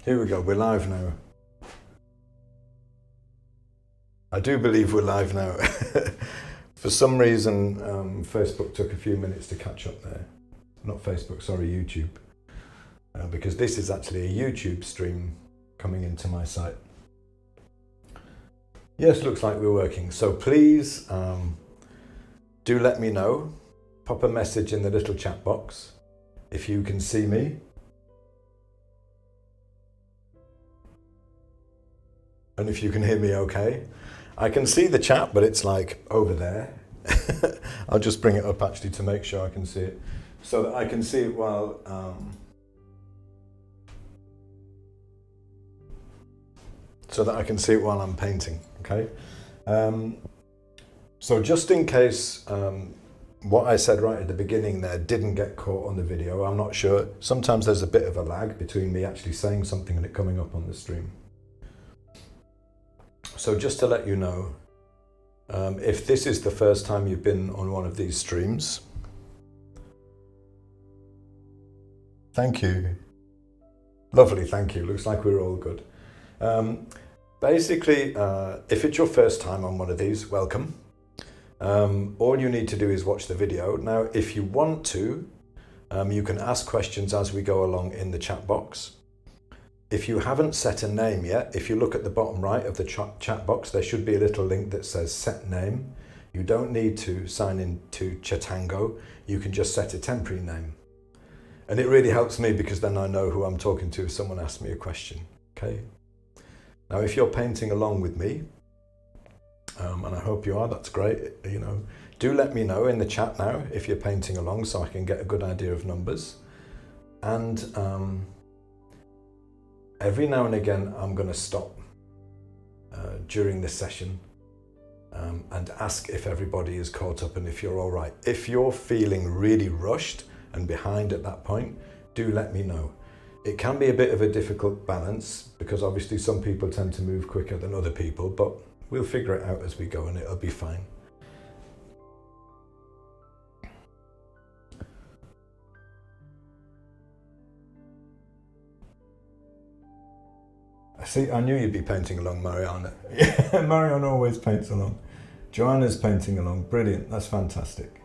Here we go, we're live now. I do believe we're live now. For some reason, Facebook took a few minutes to catch up there. Not Facebook, sorry, YouTube. Because this is actually a YouTube stream coming into my site. Yes, looks like we're working. So please do let me know. Pop a message in the little chat box if you can see me. And if you can hear me okay. I can see the chat, but it's like over there. I'll just bring it up actually to make sure I can see it. So that I can see it while I'm painting, okay? So just in case what I said right at the beginning there didn't get caught on the video, I'm not sure. Sometimes there's a bit of a lag between me actually saying something and it coming up on the stream. So just to let you know, if this is the first time you've been on one of these streams, thank you. Lovely, thank you. Looks like we're all good. Basically, if it's your first time on one of these, welcome. All you need to do is watch the video. Now, if you want to, you can ask questions as we go along in the chat box. If you haven't set a name yet, if you look at the bottom right of the chat box, there should be a little link that says set name. You don't need to sign in to Chatango. You can just set a temporary name. And it really helps me because then I know who I'm talking to if someone asks me a question, okay? Now, if you're painting along with me, and I hope you are, that's great, you know, do let me know in the chat now if you're painting along so I can get a good idea of numbers. And every now and again, I'm going to stop during this session and ask if everybody is caught up and if you're all right. If you're feeling really rushed and behind at that point, do let me know. It can be a bit of a difficult balance because obviously some people tend to move quicker than other people, but we'll figure it out as we go and it'll be fine. See, I knew you'd be painting along, Mariana. Yeah, Mariana always paints along. Joanna's painting along. Brilliant. That's fantastic.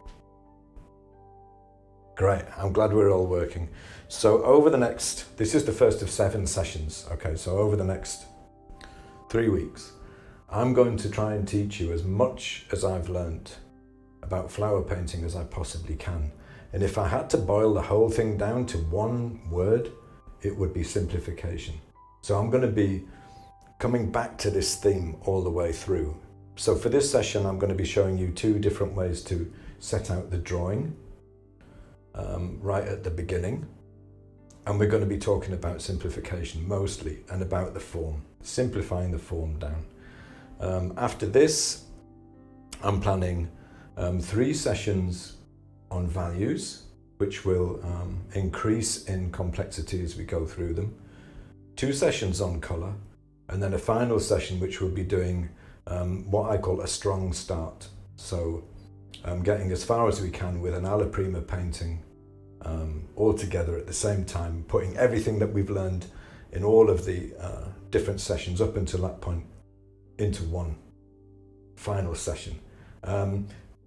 Great. I'm glad we're all working. So over the next, this is the first of 7 sessions. Okay, so over the next 3 weeks, I'm going to try and teach you as much as I've learned about flower painting as I possibly can. And if I had to boil the whole thing down to one word, it would be simplification. So I'm going to be coming back to this theme all the way through. So for this session, I'm going to be showing you 2 different ways to set out the drawing right at the beginning. And we're going to be talking about simplification mostly and about the form, simplifying the form down. After this, I'm planning 3 sessions on values, which will increase in complexity as we go through them. 2 sessions on colour, and then a final session which we'll be doing what I call a strong start. So getting as far as we can with an alla prima painting all together at the same time, putting everything that we've learned in all of the different sessions up until that point into one final session.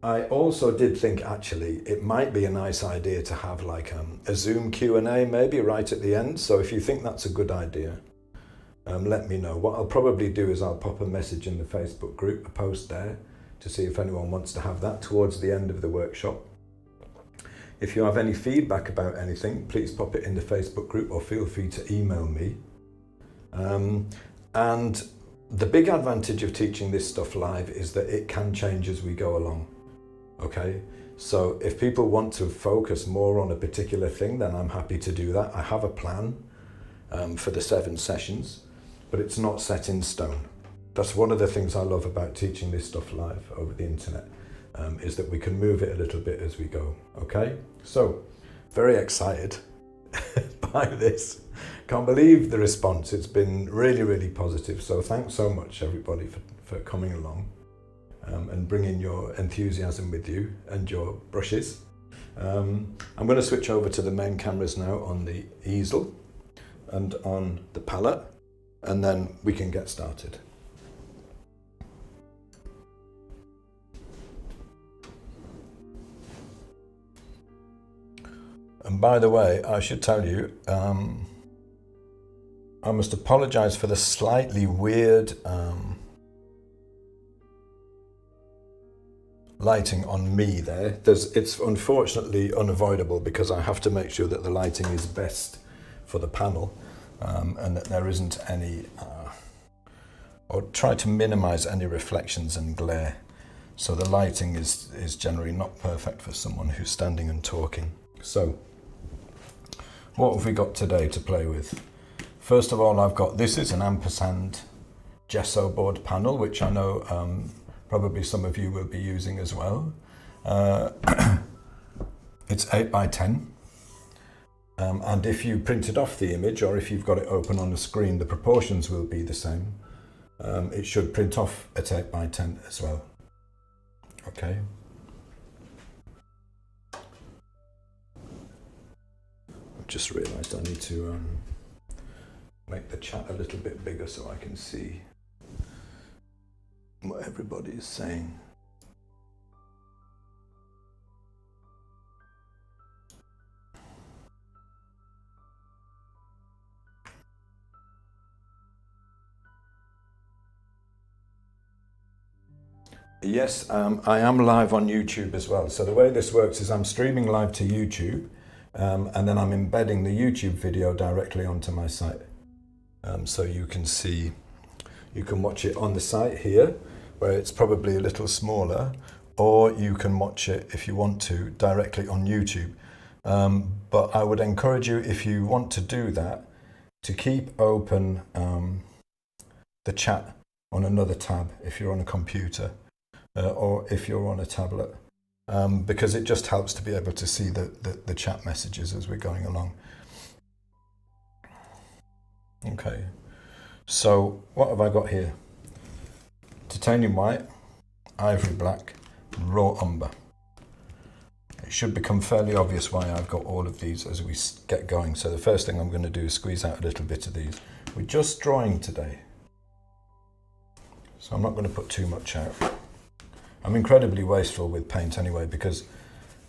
I also did think actually it might be a nice idea to have like a Zoom Q&A maybe right at the end. So if you think that's a good idea, let me know. What I'll probably do is I'll pop a message in the Facebook group, a post there, to see if anyone wants to have that towards the end of the workshop. If you have any feedback about anything, please pop it in the Facebook group or feel free to email me. And the big advantage of teaching this stuff live is that it can change as we go along. Okay, so if people want to focus more on a particular thing, then I'm happy to do that. I have a plan for the 7 sessions, but it's not set in stone. That's one of the things I love about teaching this stuff live over the internet, is that we can move it a little bit as we go. Okay, so very excited by this. Can't believe the response. It's been really, really positive. So thanks so much everybody for coming along. And bringing your enthusiasm with you and your brushes. I'm going to switch over to the main cameras now on the easel. and on the palette, and then we can get started. And by the way, I should tell you, I must apologise for the slightly weird lighting on me there. It's unfortunately unavoidable because I have to make sure that the lighting is best for the panel, and that there isn't any, or try to minimise any reflections and glare. So the lighting is generally not perfect for someone who's standing and talking. So, what have we got today to play with? First of all, I've got, this is an ampersand gesso board panel, which I know probably some of you will be using as well. It's 8 by 10. And if you printed off the image, or if you've got it open on the screen, the proportions will be the same. It should print off at 8 by 10 as well. Okay. I've just realised I need to make the chat a little bit bigger so I can see what everybody is saying. Yes, I am live on YouTube as well. So the way this works is I'm streaming live to YouTube, and then I'm embedding the YouTube video directly onto my site. So you can see, you can watch it on the site here, where it's probably a little smaller, or you can watch it, if you want to, directly on YouTube. But I would encourage you, if you want to do that, to keep open the chat on another tab if you're on a computer. Or if you're on a tablet, because it just helps to be able to see the chat messages as we're going along. Okay, so what have I got here? Titanium white, ivory black, raw umber. It should become fairly obvious why I've got all of these as we get going. So the first thing I'm going to do is squeeze out a little bit of these. We're just drawing today, so I'm not going to put too much out. I'm incredibly wasteful with paint anyway, because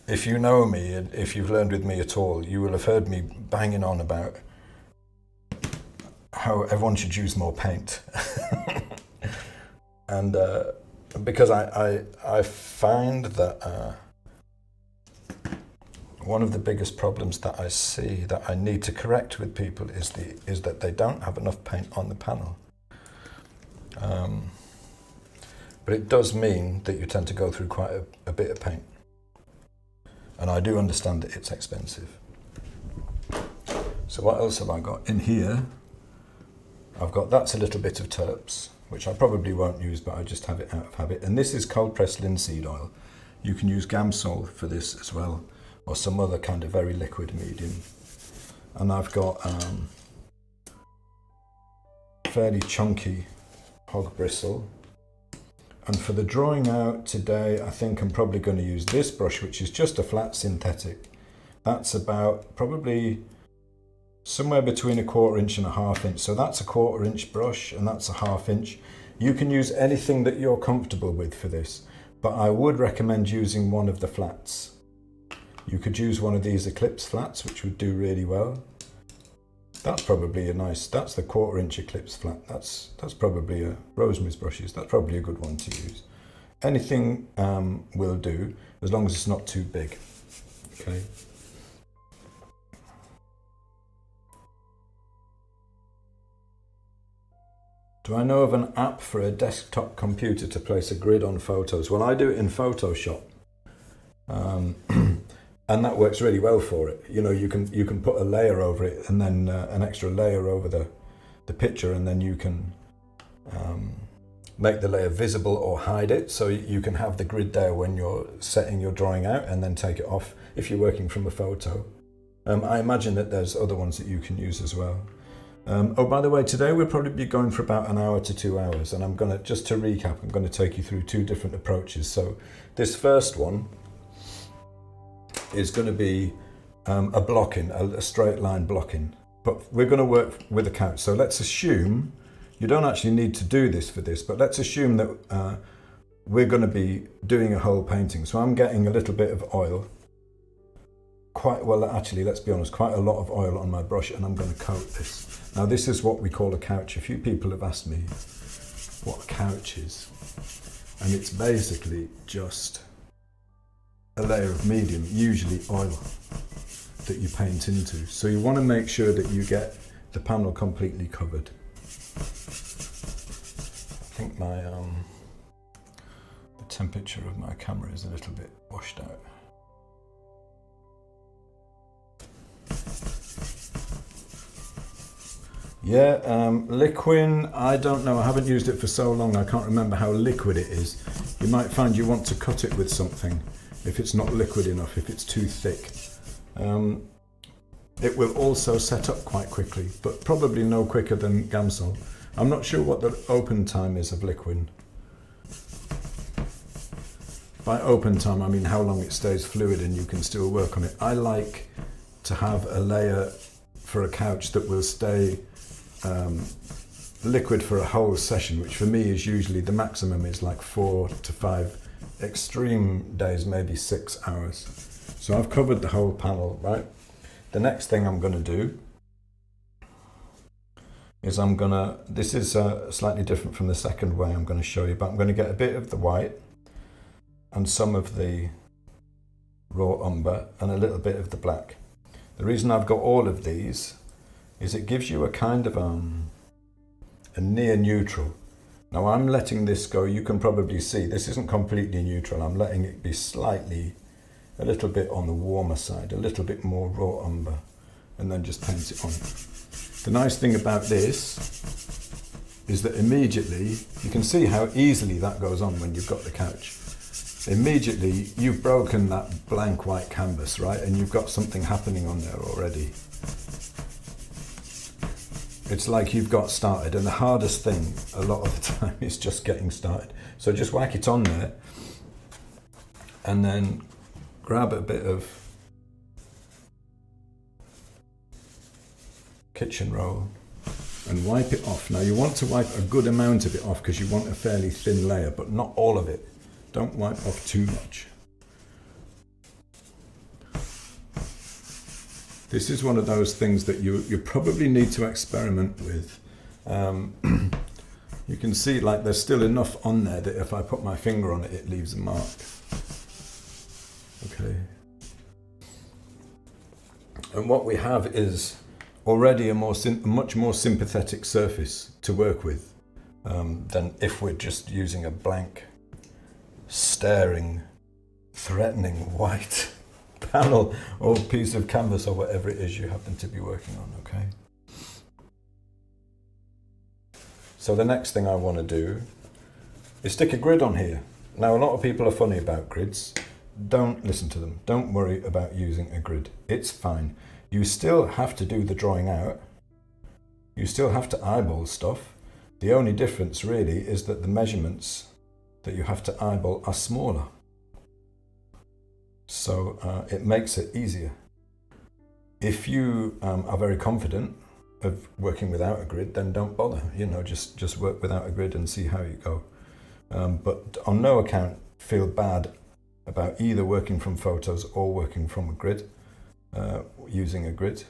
if you know me, and if you've learned with me at all, you will have heard me banging on about how everyone should use more paint. And because I find that one of the biggest problems that I see that I need to correct with people is that they don't have enough paint on the panel. But it does mean that you tend to go through quite a bit of paint. And I do understand that it's expensive. So what else have I got? In here, I've got, that's a little bit of Terps, which I probably won't use, but I just have it out of habit. And this is cold pressed linseed oil. You can use Gamsol for this as well, or some other kind of very liquid medium. And I've got fairly chunky hog bristle. And for the drawing out today, I think I'm probably going to use this brush, which is just a flat synthetic. That's about probably somewhere between 1/4 inch and 1/2 inch. So that's a 1/4 inch brush, and that's a 1/2 inch. You can use anything that you're comfortable with for this, but I would recommend using one of the flats. You could use one of these Eclipse flats, which would do really well. That's probably a nice, that's the 1/4 inch Eclipse flat. That's probably a Rosemary's brushes. That's probably a good one to use. Anything will do, as long as it's not too big. Okay. Do I know of an app for a desktop computer to place a grid on photos? Well, I do it in Photoshop. And that works really well for it. You know, you can put a layer over it, and then an extra layer over the picture, and then you can make the layer visible or hide it, so you can have the grid there when you're setting your drawing out, and then take it off if you're working from a photo. I imagine that there's other ones that you can use as well. Oh, by the way, today we'll probably be going for about 1 hour to 2 hours, and I'm gonna, just to recap, I'm gonna take you through 2 different approaches. So this first one is going to be a blocking, a straight line blocking. but we're going to work with a couch. So let's assume, you don't actually need to do this for this, but let's assume that we're going to be doing a whole painting. So I'm getting a little bit of oil, actually, let's be honest, quite a lot of oil on my brush, and I'm going to coat this. Now this is what we call a couch. A few people have asked me what a couch is, and it's basically just a layer of medium, usually oil, that you paint into. So you want to make sure that you get the panel completely covered. I think my the temperature of my camera is a little bit washed out. Yeah, Liquin, I don't know, I haven't used it for so long, I can't remember how liquid it is. You might find you want to cut it with something if it's not liquid enough, if it's too thick. It will also set up quite quickly, but probably no quicker than Gamsol. I'm not sure what the open time is of Liquin. By open time, I mean how long it stays fluid and you can still work on it. I like to have a layer for a couch that will stay liquid for a whole session, which for me is usually, the maximum is like 4 to 5, extreme days, maybe 6 hours. So I've covered the whole panel, right? The next thing I'm going to do is this is slightly different from the second way I'm going to show you, but I'm going to get a bit of the white and some of the raw umber and a little bit of the black. The reason I've got all of these is it gives you a kind of a near neutral. Now I'm letting this go, you can probably see this isn't completely neutral, I'm letting it be slightly, a little bit on the warmer side, a little bit more raw umber, and then just paint it on. The nice thing about this is that immediately, you can see how easily that goes on when you've got the couch. Immediately you've broken that blank white canvas, right? And you've got something happening on there already. It's like you've got started, and the hardest thing a lot of the time is just getting started. So just whack it on there and then grab a bit of kitchen roll and wipe it off. Now you want to wipe a good amount of it off because you want a fairly thin layer, but not all of it. Don't wipe off too much. This is one of those things that you probably need to experiment with. You can see like there's still enough on there that if I put my finger on it, it leaves a mark. Okay. And what we have is already a much more sympathetic surface to work with than if we're just using a blank, staring, threatening white panel or piece of canvas or whatever it is you happen to be working on, okay? So the next thing I want to do is stick a grid on here. Now a lot of people are funny about grids. Don't listen to them. Don't worry about using a grid. It's fine. You still have to do the drawing out. You still have to eyeball stuff. The only difference really is that the measurements that you have to eyeball are smaller. So it makes it easier. If you are very confident of working without a grid, then don't bother. You know, just work without a grid and see how you go. But on no account feel bad about either working from photos or working from a grid, using a grid,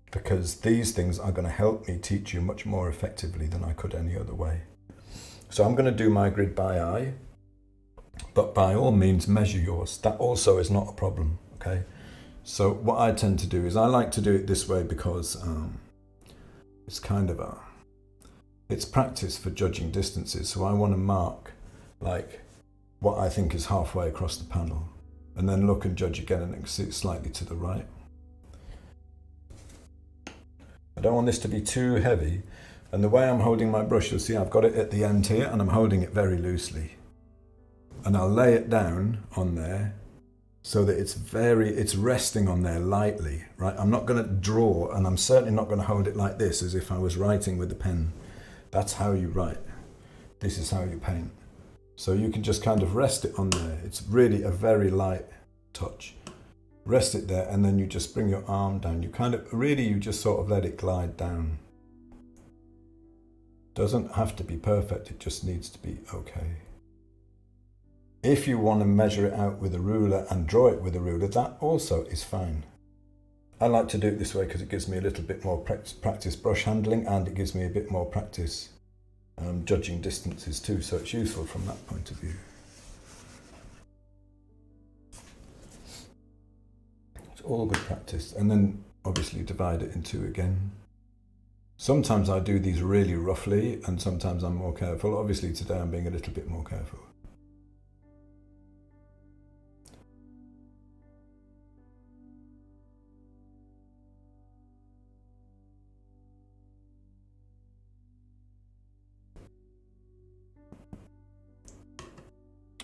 because these things are going to help me teach you much more effectively than I could any other way. So I'm going to do my grid by eye, but by all means measure yours. That also is not a problem, okay? So what I tend to do is I like to do it this way because it's kind of it's practice for judging distances. So I want to mark like what I think is halfway across the panel and then look and judge again and see it slightly to the right. I don't want this to be too heavy, and the way I'm holding my brush, you'll see I've got it at the end here and I'm holding it very loosely. And I'll lay it down on there so that it's resting on there lightly, right? I'm not going to draw, and I'm certainly not going to hold it like this as if I was writing with a pen. That's how you write. This is how you paint. So you can just kind of rest it on there. It's really a very light touch. rest it there, and then you just bring your arm down. You just sort of let it glide down. Doesn't have to be perfect, it just needs to be okay. If you want to measure it out with a ruler and draw it with a ruler, that also is fine. I like to do it this way because it gives me a little bit more practice brush handling, and it gives me a bit more practice judging distances too, so it's useful from that point of view. It's all good practice, and then obviously divide it in two again. Sometimes I do these really roughly, and sometimes I'm more careful. Obviously today I'm being a little bit more careful.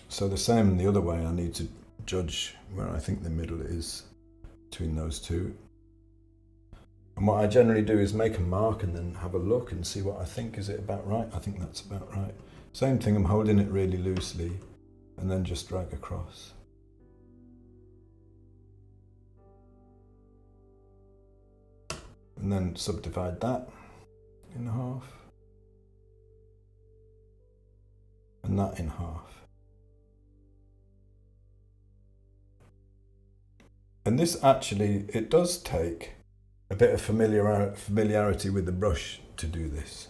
So the same the other way, I need to judge where I think the middle is between those two. And what I generally do is make a mark and then have a look and see what I think. Is it about right? I think that's about right. Same thing, I'm holding it really loosely and then just drag across. And then subdivide that in half. And that in half. And this actually, it does take a bit of familiarity with the brush to do this.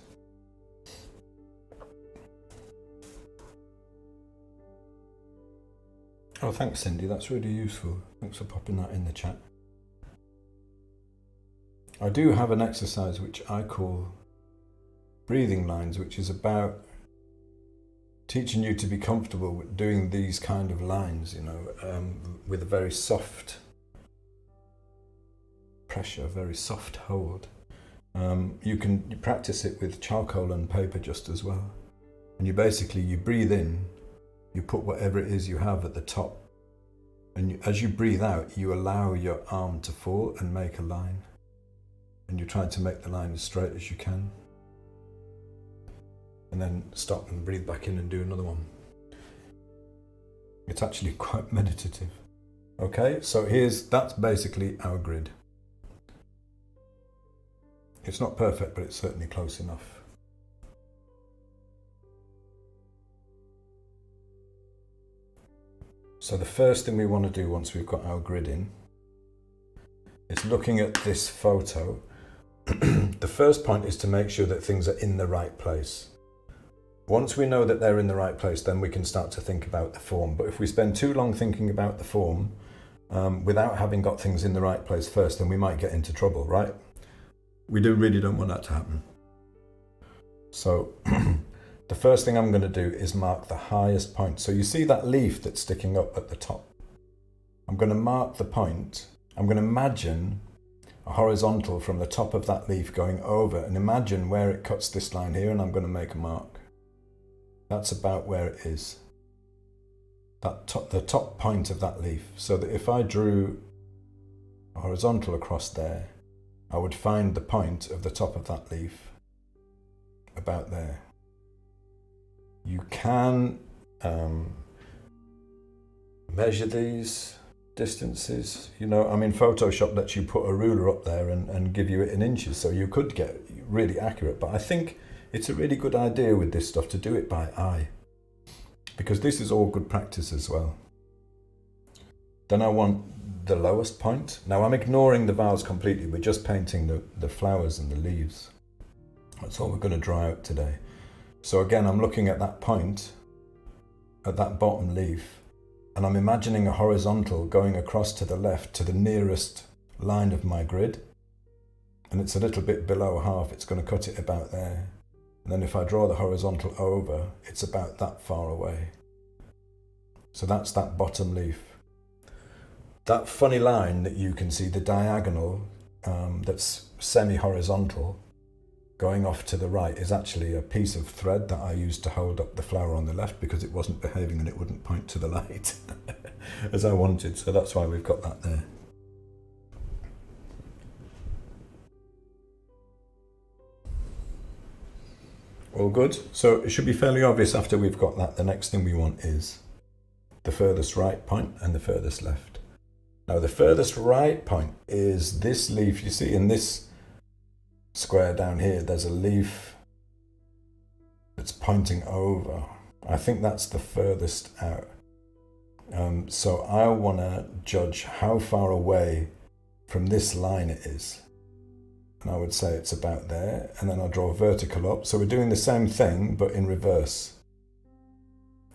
Oh, thanks Cindy, that's really useful. Thanks for popping that in the chat. I do have an exercise which I call breathing lines, which is about teaching you to be comfortable with doing these kind of lines, you know, with a very soft pressure, very soft hold. You practice it with charcoal and paper just as well. And you breathe in, you put whatever it is you have at the top, and as you breathe out, you allow your arm to fall and make a line. And you try to make the line as straight as you can. And then stop and breathe back in and do another one. It's actually quite meditative. Okay, so that's basically our grid. It's not perfect, but it's certainly close enough. So the first thing we want to do once we've got our grid in is looking at this photo. The first point is to make sure that things are in the right place. Once we know that they're in the right place, then we can start to think about the form. But if we spend too long thinking about the form without having got things in the right place first, then we might get into trouble, right? We really don't want that to happen. So the first thing I'm going to do is mark the highest point. So you see that leaf that's sticking up at the top? I'm going to mark the point. I'm going to imagine a horizontal from the top of that leaf going over, and imagine where it cuts this line here, and I'm going to make a mark. That's about where it is. The top point of that leaf. So that if I drew a horizontal across there, I would find the point of the top of that leaf about there. You can measure these distances. You know, I mean, Photoshop lets you put a ruler up there and give you it in inches, so you could get really accurate. But I think it's a really good idea with this stuff to do it by eye, because this is all good practice as well. Then I want the lowest point. Now I'm ignoring the vase completely. We're just painting the flowers and the leaves. That's all we're going to draw out today. So again, I'm looking at that point, at that bottom leaf, and I'm imagining a horizontal going across to the left to the nearest line of my grid. And it's a little bit below half. It's going to cut it about there. And then if I draw the horizontal over, it's about that far away. So that's that bottom leaf. That funny line that you can see, the diagonal, that's semi-horizontal, going off to the right, is actually a piece of thread that I used to hold up the flower on the left because it wasn't behaving and it wouldn't point to the light as I wanted. So that's why we've got that there. All good. So it should be fairly obvious after we've got that. The next thing we want is the furthest right point and the furthest left. Now the furthest right point is this leaf. You see in this square down here, there's a leaf that's pointing over. I think that's the furthest out. So I want to judge how far away from this line it is. And I would say it's about there. And then I'll draw a vertical up. So we're doing the same thing, but in reverse.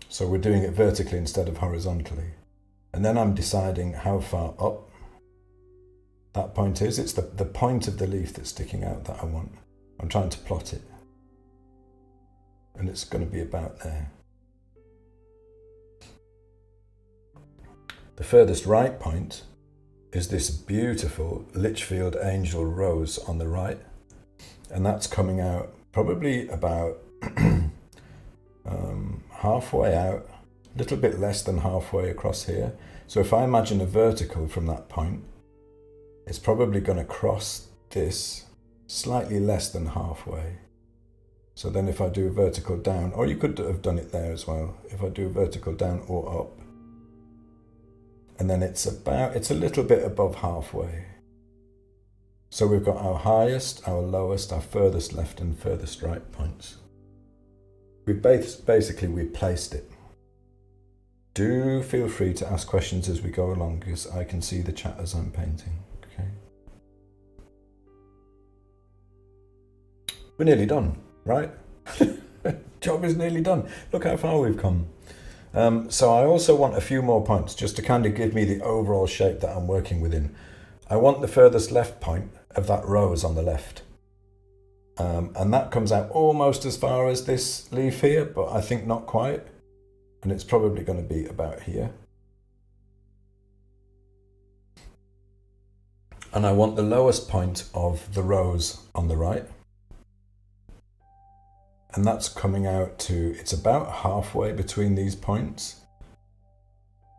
So we're doing it vertically instead of horizontally. And then I'm deciding how far up that point is. It's the point of the leaf that's sticking out that I want. I'm trying to plot it. And it's going to be about there. The furthest right point is this beautiful Litchfield Angel Rose on the right. And that's coming out probably about halfway out, a little bit less than halfway across here. So if I imagine a vertical from that point, it's probably going to cross this slightly less than halfway. So then if I do a vertical down, or you could have done it there as well, if I do a vertical down or up, and then it's a little bit above halfway. So we've got our highest, our lowest, our furthest left and furthest right points. We've basically placed it. Do feel free to ask questions as we go along, because I can see the chat as I'm painting. Okay. We're nearly done, right? Job is nearly done. Look how far we've come. So I also want a few more points just to kind of give me the overall shape that I'm working within. I want the furthest left point of that rose on the left. And that comes out almost as far as this leaf here, but I think not quite. And it's probably going to be about here. And I want the lowest point of the rose on the right. And that's coming out to, it's about halfway between these points.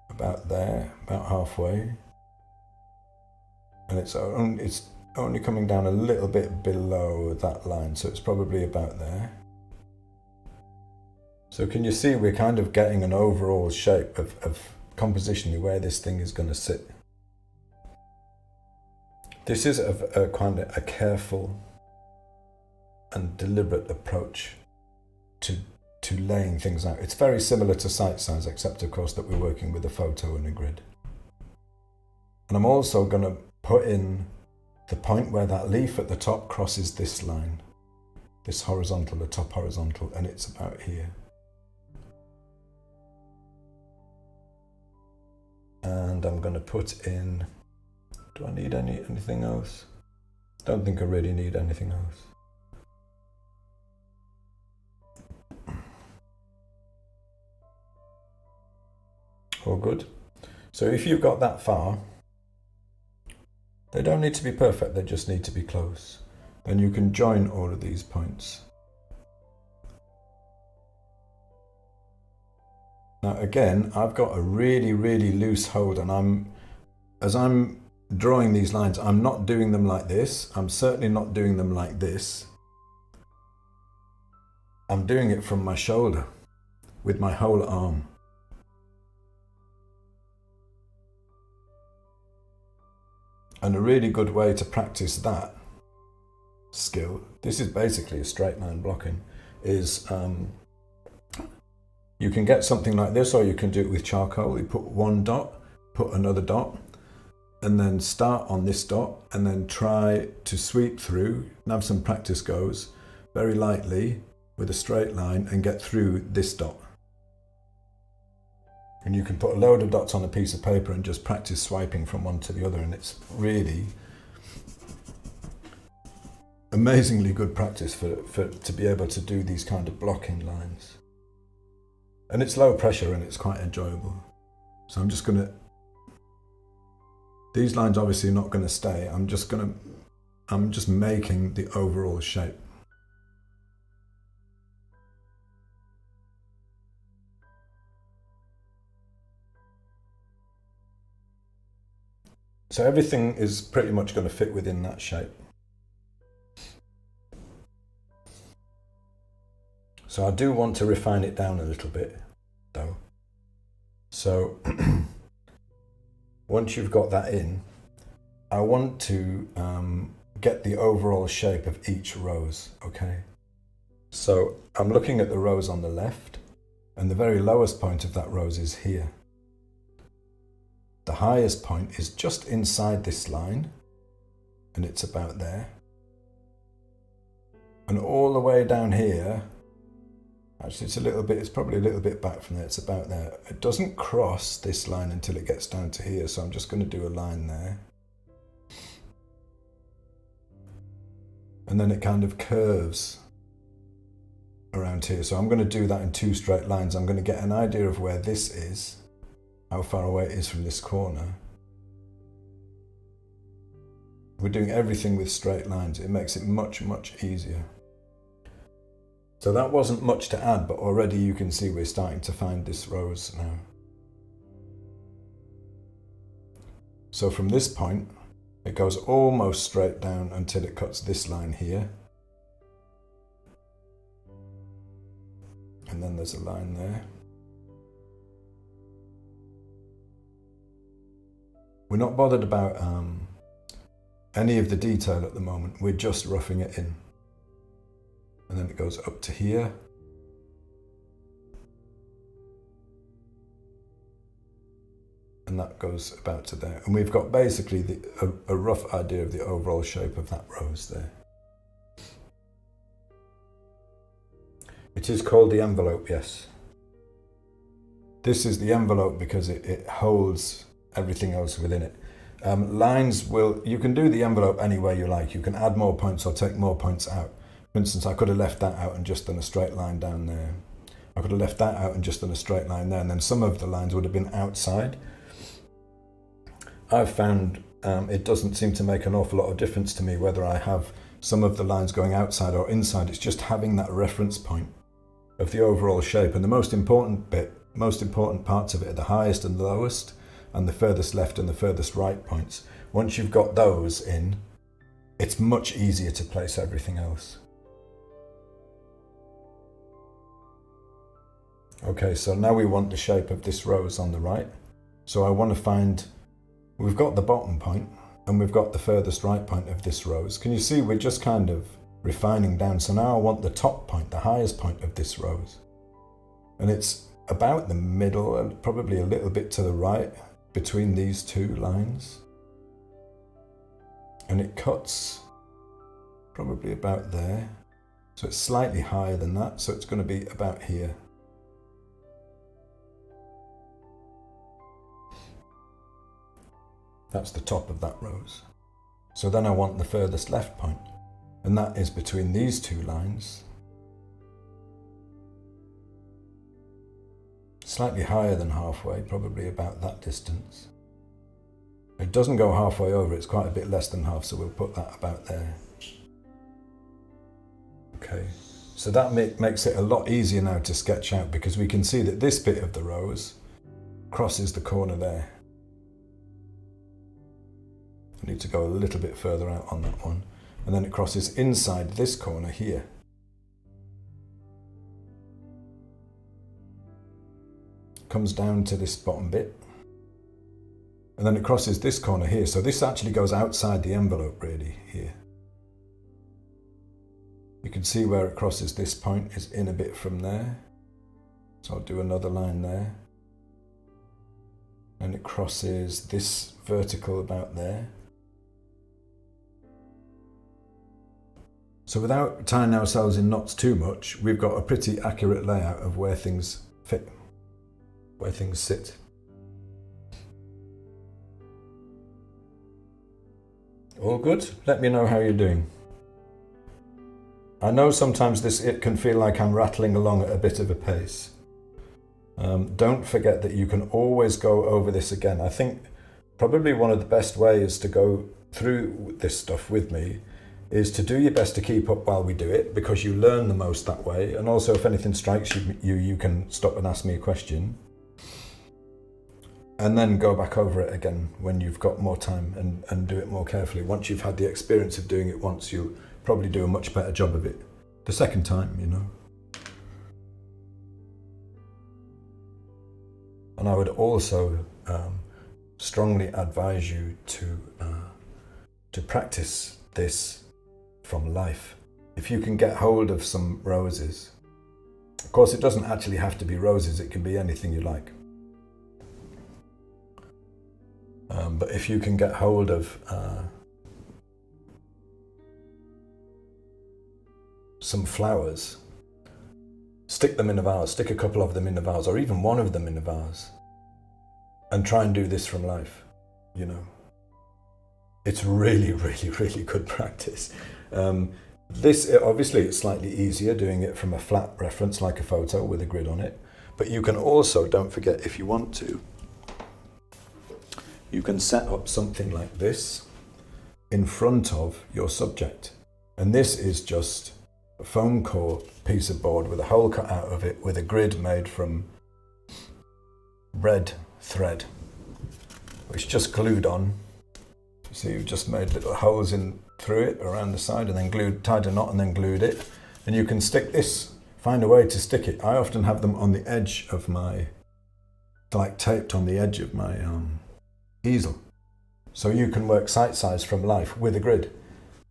About there, about halfway. And it's only coming down a little bit below that line, so it's probably about there. So can you see we're kind of getting an overall shape of compositionally where this thing is going to sit. This is a kind of a careful and deliberate approach to laying things out. It's very similar to Sight Size, except of course that we're working with a photo and a grid. And I'm also going to put in the point where that leaf at the top crosses this line, this horizontal, the top horizontal, and it's about here. And I'm going to put in, do I need anything else? Don't think I really need anything else. All good. So if you've got that far, they don't need to be perfect, they just need to be close. And you can join all of these points. Now again, I've got a really, really loose hold, and as I'm drawing these lines, I'm not doing them like this. I'm certainly not doing them like this. I'm doing it from my shoulder with my whole arm. And a really good way to practice that skill, this is basically a straight line blocking, is you can get something like this, or you can do it with charcoal. You put one dot, put another dot, and then start on this dot, and then try to sweep through, and have some practice goes, very lightly with a straight line, and get through this dot. And you can put a load of dots on a piece of paper and just practice swiping from one to the other, and it's really amazingly good practice to be able to do these kind of blocking lines. And it's low pressure and it's quite enjoyable. So I'm just going to, these lines obviously are not going to stay, I'm just making the overall shape. So everything is pretty much going to fit within that shape. So I do want to refine it down a little bit though. So once you've got that in, I want to get the overall shape of each rose, okay? So I'm looking at the rose on the left, and the very lowest point of that rose is here. The highest point is just inside this line, and it's about there. And all the way down here, actually it's probably a little bit back from there, it's about there. It doesn't cross this line until it gets down to here, so I'm just going to do a line there. And then it kind of curves around here. So I'm going to do that in 2 straight lines. I'm going to get an idea of where this is, how far away it is from this corner. We're doing everything with straight lines. It makes it much, much easier. So that wasn't much to add, but already you can see we're starting to find this rose now. So from this point, it goes almost straight down until it cuts this line here. And then there's a line there. We're not bothered about any of the detail at the moment. We're just roughing it in. And then it goes up to here. And that goes about to there. And we've got basically a rough idea of the overall shape of that rose there. It is called the envelope, yes. This is the envelope because it holds everything else within it. You can do the envelope any way you like. You can add more points or take more points out. For instance, I could have left that out and just done a straight line down there. I could have left that out and just done a straight line there, and then some of the lines would have been outside. I've found it doesn't seem to make an awful lot of difference to me whether I have some of the lines going outside or inside. It's just having that reference point of the overall shape. And the most important parts of it are the highest and the lowest, and the furthest left and the furthest right points. Once you've got those in, it's much easier to place everything else. Okay, so now we want the shape of this rose on the right. So I want to find, we've got the bottom point and we've got the furthest right point of this rose. Can you see we're just kind of refining down? So now I want the top point, the highest point of this rose. And it's about the middle and probably a little bit to the right between these 2 lines. And it cuts probably about there. So it's slightly higher than that, so it's going to be about here. That's the top of that rose. So then I want the furthest left point, and that is between these 2 lines. Slightly higher than halfway, probably about that distance. It doesn't go halfway over, it's quite a bit less than half, so we'll put that about there. Okay, so that makes it a lot easier now to sketch out, because we can see that this bit of the rose crosses the corner there. I need to go a little bit further out on that one. And then it crosses inside this corner here. Comes down to this bottom bit. And then it crosses this corner here. So this actually goes outside the envelope really here. You can see where it crosses this point is in a bit from there. So I'll do another line there. And it crosses this vertical about there. So without tying ourselves in knots too much, we've got a pretty accurate layout of where things fit, where things sit. All good? Let me know how you're doing. I know sometimes it can feel like I'm rattling along at a bit of a pace. Don't forget that you can always go over this again. I think probably one of the best ways to go through this stuff with me is to do your best to keep up while we do it, because you learn the most that way. And also if anything strikes you can stop and ask me a question. And then go back over it again when you've got more time and do it more carefully. Once you've had the experience of doing it once, you'll probably do a much better job of it the second time, you know. And I would also strongly advise you to practice this from life. If you can get hold of some roses, of course it doesn't actually have to be roses, it can be anything you like. But if you can get hold of some flowers, stick them in a vase, stick a couple of them in a vase, or even one of them in a vase, and try and do this from life, you know. It's really, really, really good practice. Obviously it's slightly easier doing it from a flat reference like a photo with a grid on it, but you can also, don't forget, if you want to, you can set up something like this in front of your subject. And this is just a foam core piece of board with a hole cut out of it with a grid made from red thread, which just glued on. So you've just made little holes in through it around the side and then tied a knot and then glued it. And you can stick this, find a way to stick it. I often have them on the edge of my, like taped on the edge of my easel. So you can work sight size from life with a grid.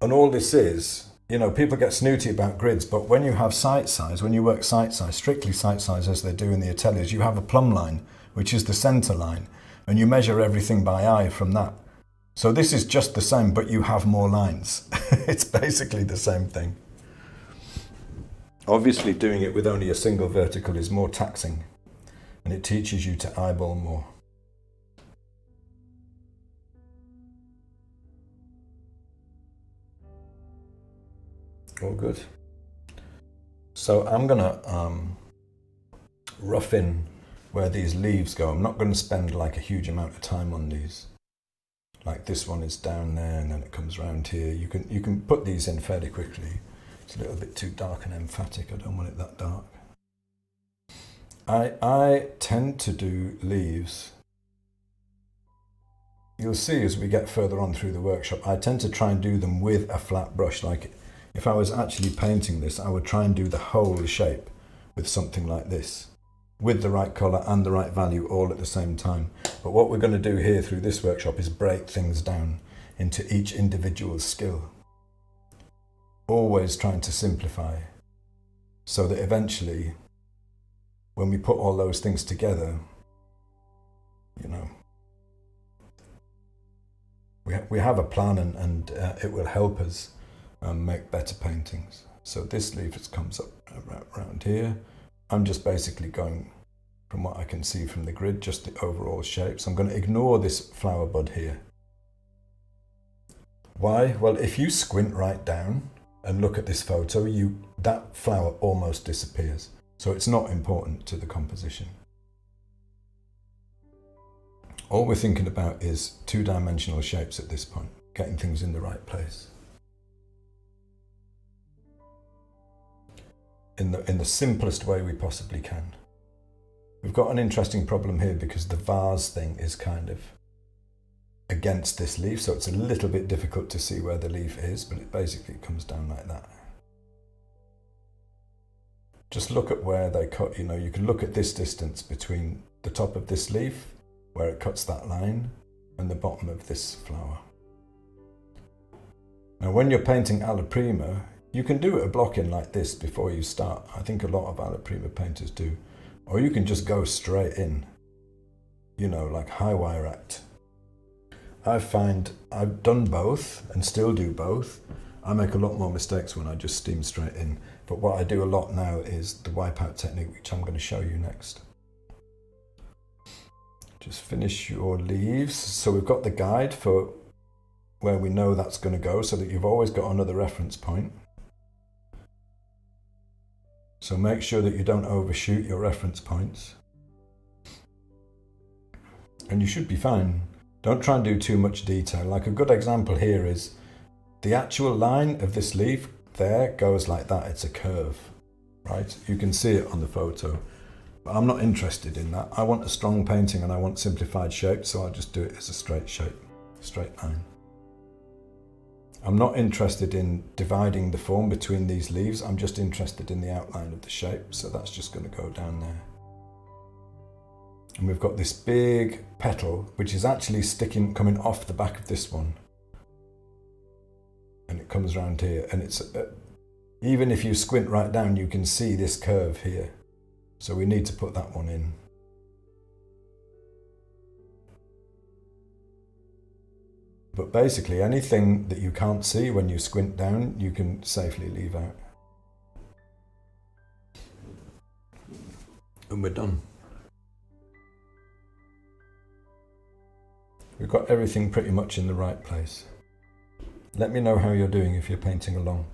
And all this is, you know, people get snooty about grids, but when you have sight size, when you work sight size, strictly sight size as they do in the ateliers, you have a plumb line, which is the center line, and you measure everything by eye from that. So this is just the same, but you have more lines. It's basically the same thing. Obviously doing it with only a single vertical is more taxing, and it teaches you to eyeball more. All good. So I'm gonna rough in where these leaves go. I'm not going to spend like a huge amount of time on these. Like this one is down there and then it comes round here. You can put these in fairly quickly. It's a little bit too dark and emphatic. I don't want it that dark. I tend to do leaves. You'll see as we get further on through the workshop, I tend to try and do them with a flat brush. Like if I was actually painting this, I would try and do the whole shape with something like this, with the right colour and the right value all at the same time. But what we're going to do here through this workshop is break things down into each individual skill. Always trying to simplify so that eventually when we put all those things together, you know, we have a plan and it will help us make better paintings. So this leaf comes up around here. I'm just basically going from what I can see from the grid, just the overall shape. So I'm going to ignore this flower bud here. Why? Well, if you squint right down and look at this photo, that flower almost disappears. So it's not important to the composition. All we're thinking about is two-dimensional shapes at this point, getting things in the right place. In the simplest way we possibly can. We've got an interesting problem here because the vase thing is kind of against this leaf, so it's a little bit difficult to see where the leaf is, but it basically comes down like that. Just look at where they cut, you know, you can look at this distance between the top of this leaf, where it cuts that line, and the bottom of this flower. Now when you're painting alla prima, you can do a block in like this before you start. I think a lot of alla prima painters do. Or you can just go straight in, you know, like high wire act. I find I've done both and still do both. I make a lot more mistakes when I just steam straight in. But what I do a lot now is the wipeout technique, which I'm going to show you next. Just finish your leaves. So we've got the guide for where we know that's going to go so that you've always got another reference point. So make sure that you don't overshoot your reference points. And you should be fine. Don't try and do too much detail. Like a good example here is the actual line of this leaf there goes like that. It's a curve, right? You can see it on the photo. But I'm not interested in that. I want a strong painting and I want simplified shapes, so I'll just do it as a straight shape, straight line. I'm not interested in dividing the form between these leaves. I'm just interested in the outline of the shape. So that's just going to go down there. And we've got this big petal, which is actually coming off the back of this one. And it comes around here, and it's, even if you squint right down, you can see this curve here. So we need to put that one in. But basically, anything that you can't see when you squint down, you can safely leave out. And we're done. We've got everything pretty much in the right place. Let me know how you're doing if you're painting along.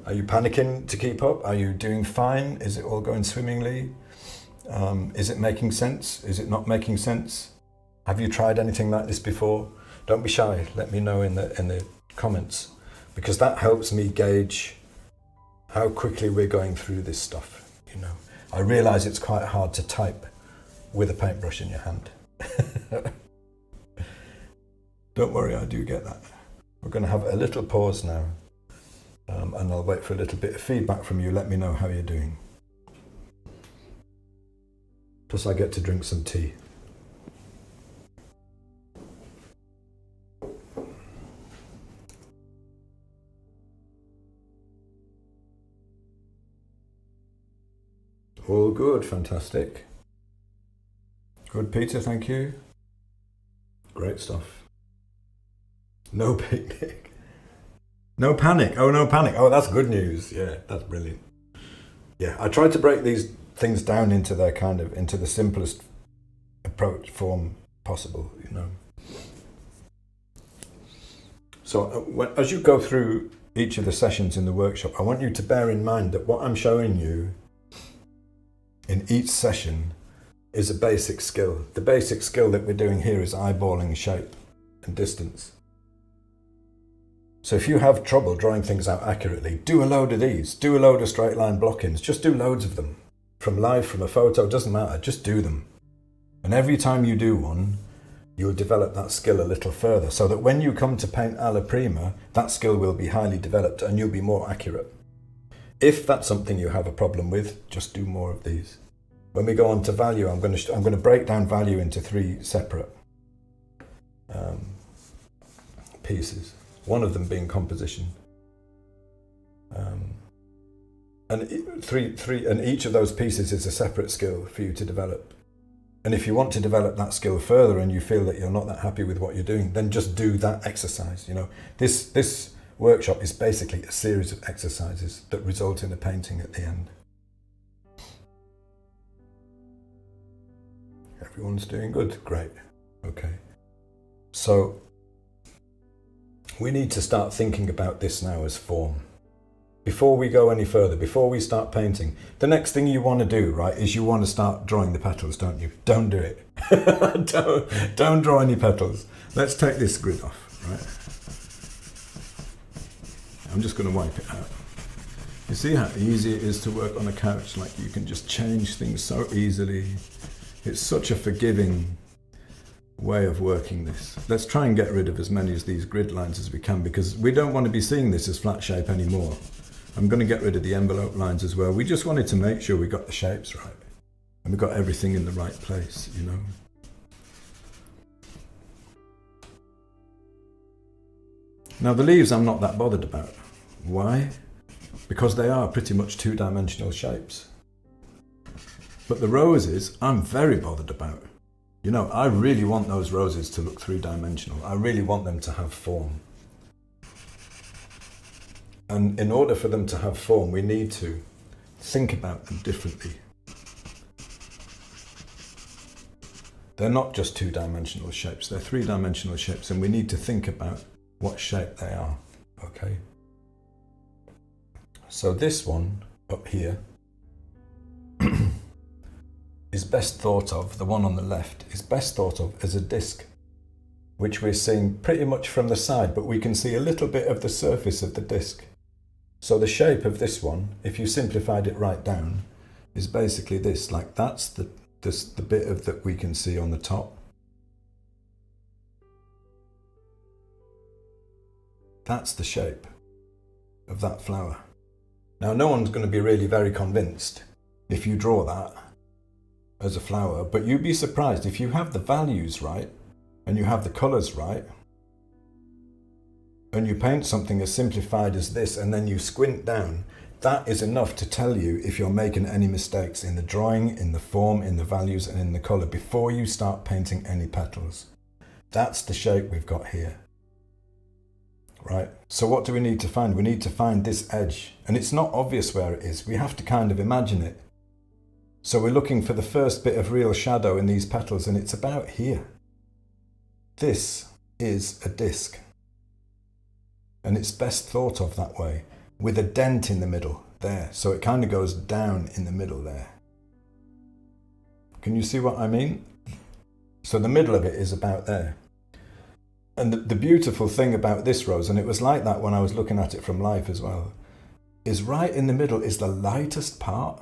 Are you panicking to keep up? Are you doing fine? Is it all going swimmingly? Is it making sense? Is it not making sense? Have you tried anything like this before? Don't be shy. Let me know in the comments, because that helps me gauge how quickly we're going through this stuff. You know, I realise it's quite hard to type with a paintbrush in your hand. Don't worry, I do get that. We're going to have a little pause now, and I'll wait for a little bit of feedback from you. Let me know how you're doing. Plus, I get to drink some tea. All good, fantastic. Good, Peter, thank you. Great stuff. No picnic. No panic. Oh, no panic. Oh, that's good news. Yeah, that's brilliant. Yeah, I tried to break these things down into their into the simplest form possible, you know. So as you go through each of the sessions in the workshop, I want you to bear in mind that what I'm showing you in each session is a basic skill. The basic skill that we're doing here is eyeballing shape and distance. So if you have trouble drawing things out accurately, do a load of these. Do a load of straight line block-ins. Just do loads of them. From live, from a photo, doesn't matter. Just do them. And every time you do one, you'll develop that skill a little further, so that when you come to paint alla prima, that skill will be highly developed and you'll be more accurate. If that's something you have a problem with, just do more of these. When we go on to value, I'm going to break down value into 3 separate pieces. One of them being composition, and each of those pieces is a separate skill for you to develop. And if you want to develop that skill further, and you feel that you're not that happy with what you're doing, then just do that exercise. You know, this workshop is basically a series of exercises that result in a painting at the end. Everyone's doing good. Great. Okay. So we need to start thinking about this now as form. Before we go any further, before we start painting, the next thing you want to do, right, is you want to start drawing the petals, don't you? Don't do it. don't draw any petals. Let's take this grid off, right? I'm just going to wipe it out. You see how easy it is to work on a couch? Like, you can just change things so easily. It's such a forgiving way of working this. Let's try and get rid of as many of these grid lines as we can, because we don't want to be seeing this as flat shape anymore. I'm going to get rid of the envelope lines as well. We just wanted to make sure we got the shapes right and we got everything in the right place, you know. Now the leaves I'm not that bothered about. Why? Because they are pretty much 2-dimensional shapes. But the roses I'm very bothered about. You know, I really want those roses to look 3-dimensional. I really want them to have form. And in order for them to have form, we need to think about them differently. They're not just 2-dimensional shapes, they're 3-dimensional shapes, and we need to think about what shape they are, okay? So this one up here is best thought of, the one on the left, is best thought of as a disc, which we're seeing pretty much from the side, but we can see a little bit of the surface of the disc. So the shape of this one, if you simplified it right down, is basically this. Like, that's the bit of that we can see on the top. That's the shape of that flower. Now, no one's going to be really very convinced if you draw that as a flower, but you'd be surprised if you have the values right and you have the colours right and you paint something as simplified as this and then you squint down, that is enough to tell you if you're making any mistakes in the drawing, in the form, in the values and in the colour before you start painting any petals. That's the shape we've got here. Right, so what do we need to find? We need to find this edge, and it's not obvious where it is. We have to kind of imagine it. So we're looking for the first bit of real shadow in these petals, and it's about here. This is a disc, and it's best thought of that way, with a dent in the middle there. So it kind of goes down in the middle there. Can you see what I mean? So the middle of it is about there. And the beautiful thing about this rose, and it was like that when I was looking at it from life as well, is right in the middle is the lightest part.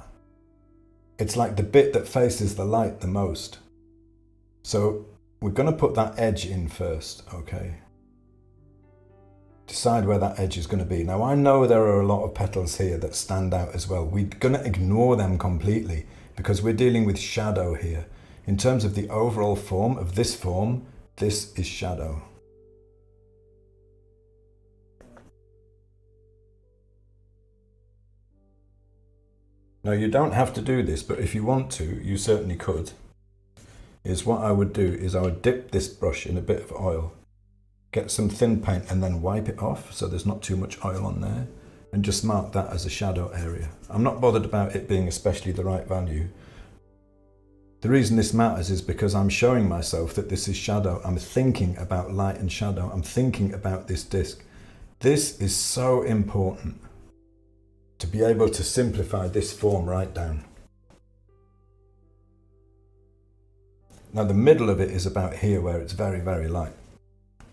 It's like the bit that faces the light the most. So we're going to put that edge in first, okay? Decide where that edge is going to be. Now I know there are a lot of petals here that stand out as well. We're going to ignore them completely because we're dealing with shadow here. In terms of the overall form of this form, this is shadow. Now you don't have to do this, but if you want to, you certainly could. Is what I would do is I would dip this brush in a bit of oil, get some thin paint and then wipe it off so there's not too much oil on there, and just mark that as a shadow area. I'm not bothered about it being especially the right value. The reason this matters is because I'm showing myself that this is shadow. I'm thinking about light and shadow. I'm thinking about this disc. This is so important, to be able to simplify this form right down. Now the middle of it is about here where it's very, very light.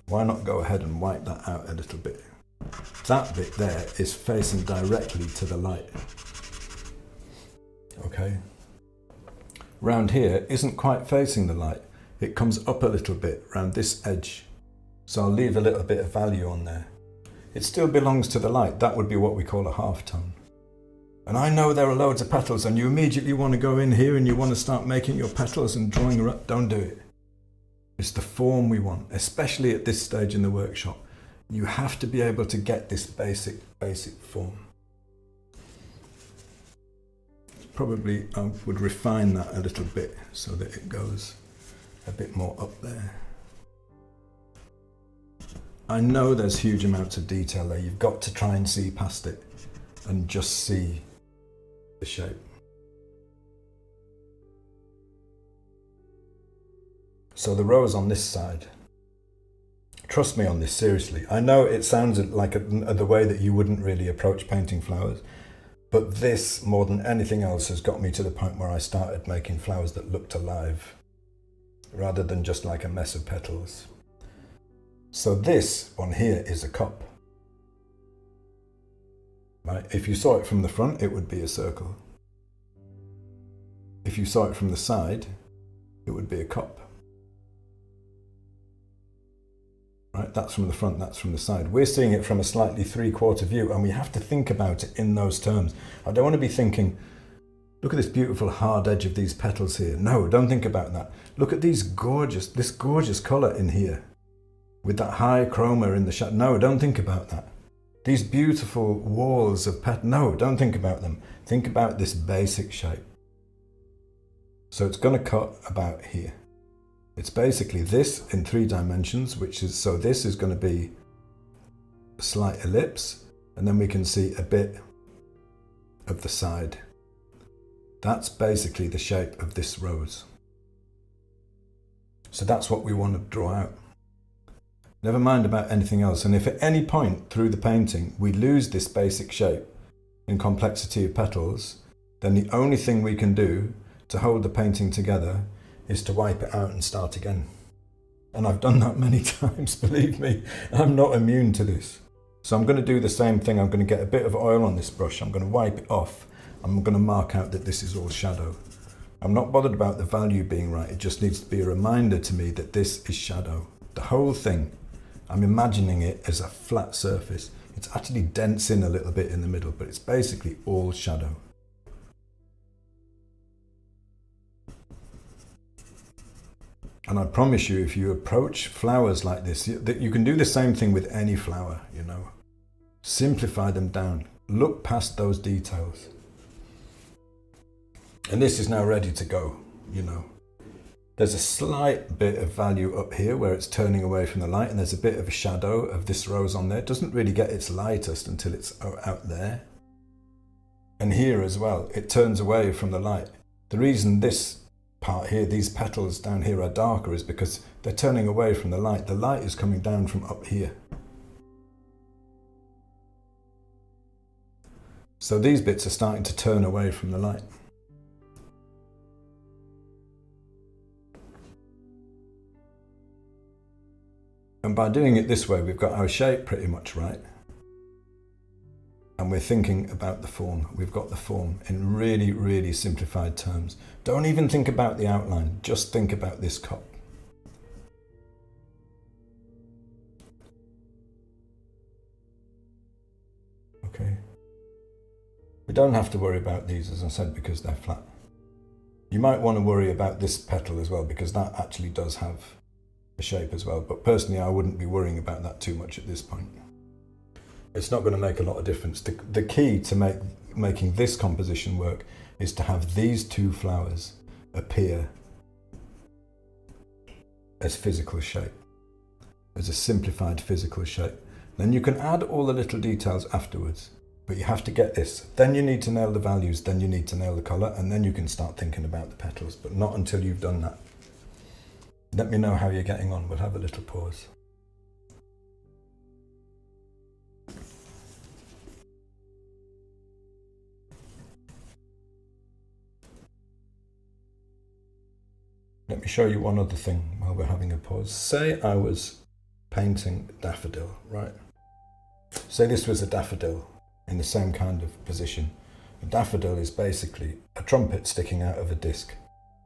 Why not go ahead and wipe that out a little bit? That bit there is facing directly to the light. Okay. Round here isn't quite facing the light. It comes up a little bit round this edge. So I'll leave a little bit of value on there. It still belongs to the light. That would be what we call a half tone. And I know there are loads of petals and you immediately want to go in here and you want to start making your petals and drawing up. Don't do it. It's the form we want, especially at this stage in the workshop. You have to be able to get this basic form. Probably I would refine that a little bit so that it goes a bit more up there. I know there's huge amounts of detail there. You've got to try and see past it and just see the shape. So the rose on this side, trust me on this, seriously. I know it sounds like the way that you wouldn't really approach painting flowers, but this, more than anything else, has got me to the point where I started making flowers that looked alive, rather than just like a mess of petals. So this one here is a cup. Right? If you saw it from the front, it would be a circle. If you saw it from the side, it would be a cup. Right? That's from the front, that's from the side. We're seeing it from a slightly three-quarter view, and we have to think about it in those terms. I don't want to be thinking, look at this beautiful hard edge of these petals here. No, don't think about that. Look at this gorgeous colour in here, with that high chroma in the shadow. No, don't think about that. These beautiful walls of petals. No, don't think about them. Think about this basic shape. So it's going to cut about here. It's basically this in 3 dimensions, which is, so this is going to be a slight ellipse, and then we can see a bit of the side. That's basically the shape of this rose. So that's what we want to draw out. Never mind about anything else. And if at any point through the painting we lose this basic shape and complexity of petals, then the only thing we can do to hold the painting together is to wipe it out and start again. And I've done that many times, believe me. I'm not immune to this. So I'm going to do the same thing. I'm going to get a bit of oil on this brush. I'm going to wipe it off. I'm going to mark out that this is all shadow. I'm not bothered about the value being right. It just needs to be a reminder to me that this is shadow. The whole thing, I'm imagining it as a flat surface. It's actually dense in a little bit in the middle, but it's basically all shadow. And I promise you, if you approach flowers like this, you can do the same thing with any flower, you know. Simplify them down. Look past those details. And this is now ready to go, you know. There's a slight bit of value up here where it's turning away from the light, and there's a bit of a shadow of this rose on there. It doesn't really get its lightest until it's out there. And here as well, it turns away from the light. The reason this part here, these petals down here are darker, is because they're turning away from the light. The light is coming down from up here. So these bits are starting to turn away from the light. And by doing it this way, we've got our shape pretty much right. And we're thinking about the form. We've got the form in really, really simplified terms. Don't even think about the outline, just think about this cup. Okay. We don't have to worry about these, as I said, because they're flat. You might want to worry about this petal as well, because that actually does have a shape as well. But personally, I wouldn't be worrying about that too much at this point. It's not going to make a lot of difference. The key to making this composition work is to have these two flowers appear as physical shape, as a simplified physical shape. Then you can add all the little details afterwards, but you have to get this. Then you need to nail the values, then you need to nail the colour, and then you can start thinking about the petals, but not until you've done that. Let me know how you're getting on. We'll have a little pause. Let me show you one other thing while we're having a pause. Say I was painting a daffodil, right? Say this was a daffodil in the same kind of position. A daffodil is basically a trumpet sticking out of a disc.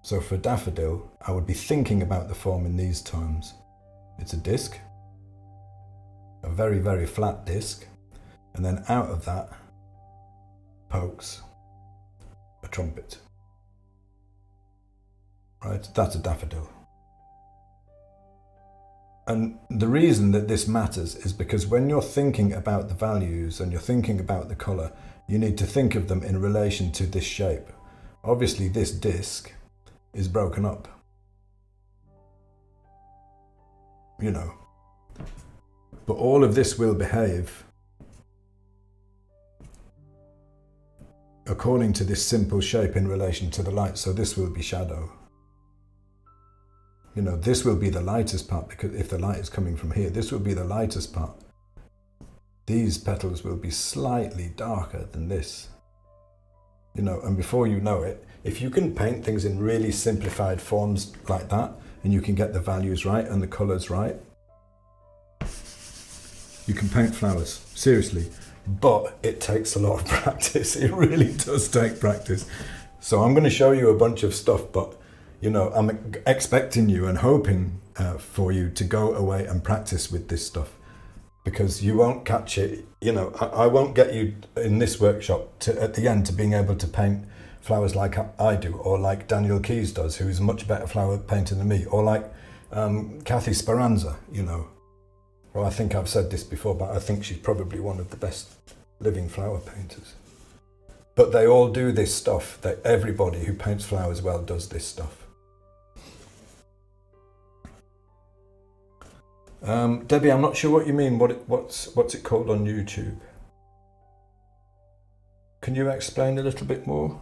So for a daffodil, I would be thinking about the form in these terms. It's a disc, a very, very flat disc, and then out of that pokes a trumpet. Right, that's a daffodil. And the reason that this matters is because when you're thinking about the values and you're thinking about the colour, you need to think of them in relation to this shape. Obviously this disc is broken up, you know, but all of this will behave according to this simple shape in relation to the light. So this will be shadow. You know, this will be the lightest part, because if the light is coming from here, this will be the lightest part. These petals will be slightly darker than this. You know, and before you know it, if you can paint things in really simplified forms like that, and you can get the values right and the colours right, you can paint flowers, seriously. But it takes a lot of practice. It really does take practice. So I'm going to show you a bunch of stuff, but you know, I'm expecting you and hoping for you to go away and practice with this stuff, because you won't catch it. You know, I won't get you in this workshop at the end to being able to paint flowers like I do, or like Daniel Keyes does, who is a much better flower painter than me, or like Kathy Speranza, you know. Well, I think I've said this before, but I think she's probably one of the best living flower painters. But they all do this stuff. That everybody who paints flowers well does this stuff. Debbie, I'm not sure what you mean. What's it called on YouTube? Can you explain a little bit more?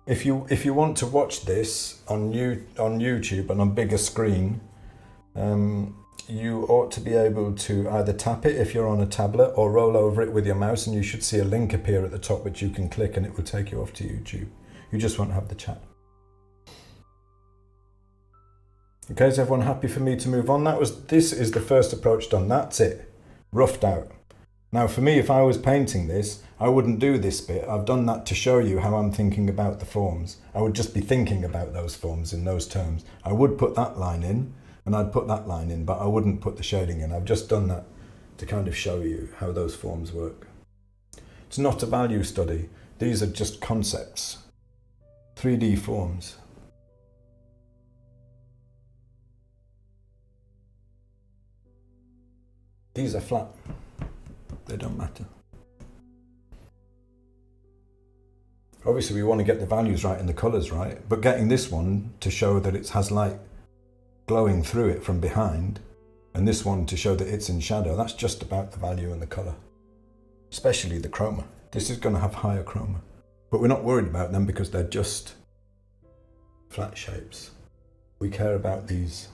If you want to watch this on YouTube and on bigger screen, you ought to be able to either tap it if you're on a tablet, or roll over it with your mouse, and you should see a link appear at the top which you can click, and it will take you off to YouTube. You just won't have the chat. Okay, is everyone happy for me to move on? This is the first approach done. That's it, roughed out. Now for me, if I was painting this, I wouldn't do this bit. I've done that to show you how I'm thinking about the forms. I would just be thinking about those forms in those terms. I would put that line in, and I'd put that line in, but I wouldn't put the shading in. I've just done that to kind of show you how those forms work. It's not a value study. These are just concepts, 3D forms. These are flat. They don't matter. Obviously we want to get the values right and the colours right, but getting this one to show that it has light glowing through it from behind, and this one to show that it's in shadow, that's just about the value and the colour. Especially the chroma. This is going to have higher chroma. But we're not worried about them because they're just flat shapes. We care about these.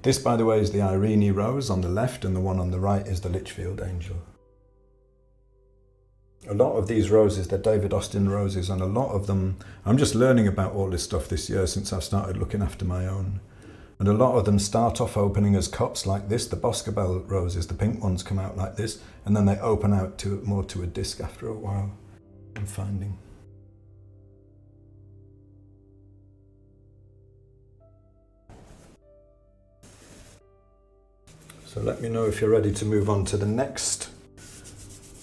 This, by the way, is the Irene rose on the left, and the one on the right is the Litchfield angel. A lot of these roses, they're David Austin roses, and a lot of them, I'm just learning about all this stuff this year since I've started looking after my own. And a lot of them start off opening as cups like this. The Boscobel roses, the pink ones, come out like this, and then they open out to more to a disc after a while, I'm finding. So let me know if you're ready to move on to the next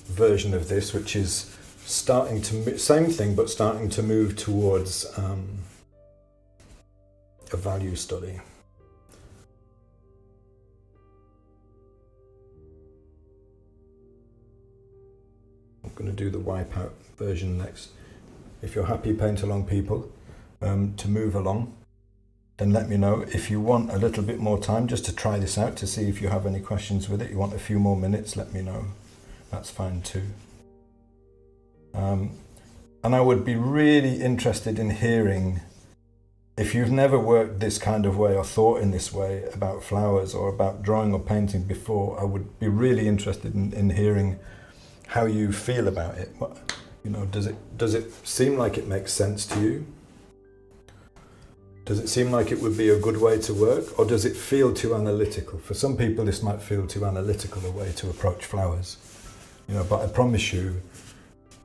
version of this, which is starting to, same thing, but starting to move towards a value study. I'm going to do the wipeout version next. If you're happy, paint along people, to move along, then let me know. If you want a little bit more time just to try this out, to see if you have any questions with it, you want a few more minutes, let me know. That's fine too. And I would be really interested in hearing, if you've never worked this kind of way or thought in this way about flowers or about drawing or painting before, I would be really interested in hearing how you feel about it. What, you know, does it seem like it makes sense to you? Does it seem like it would be a good way to work, or does it feel too analytical? For some people this might feel too analytical a way to approach flowers. You know, but I promise you,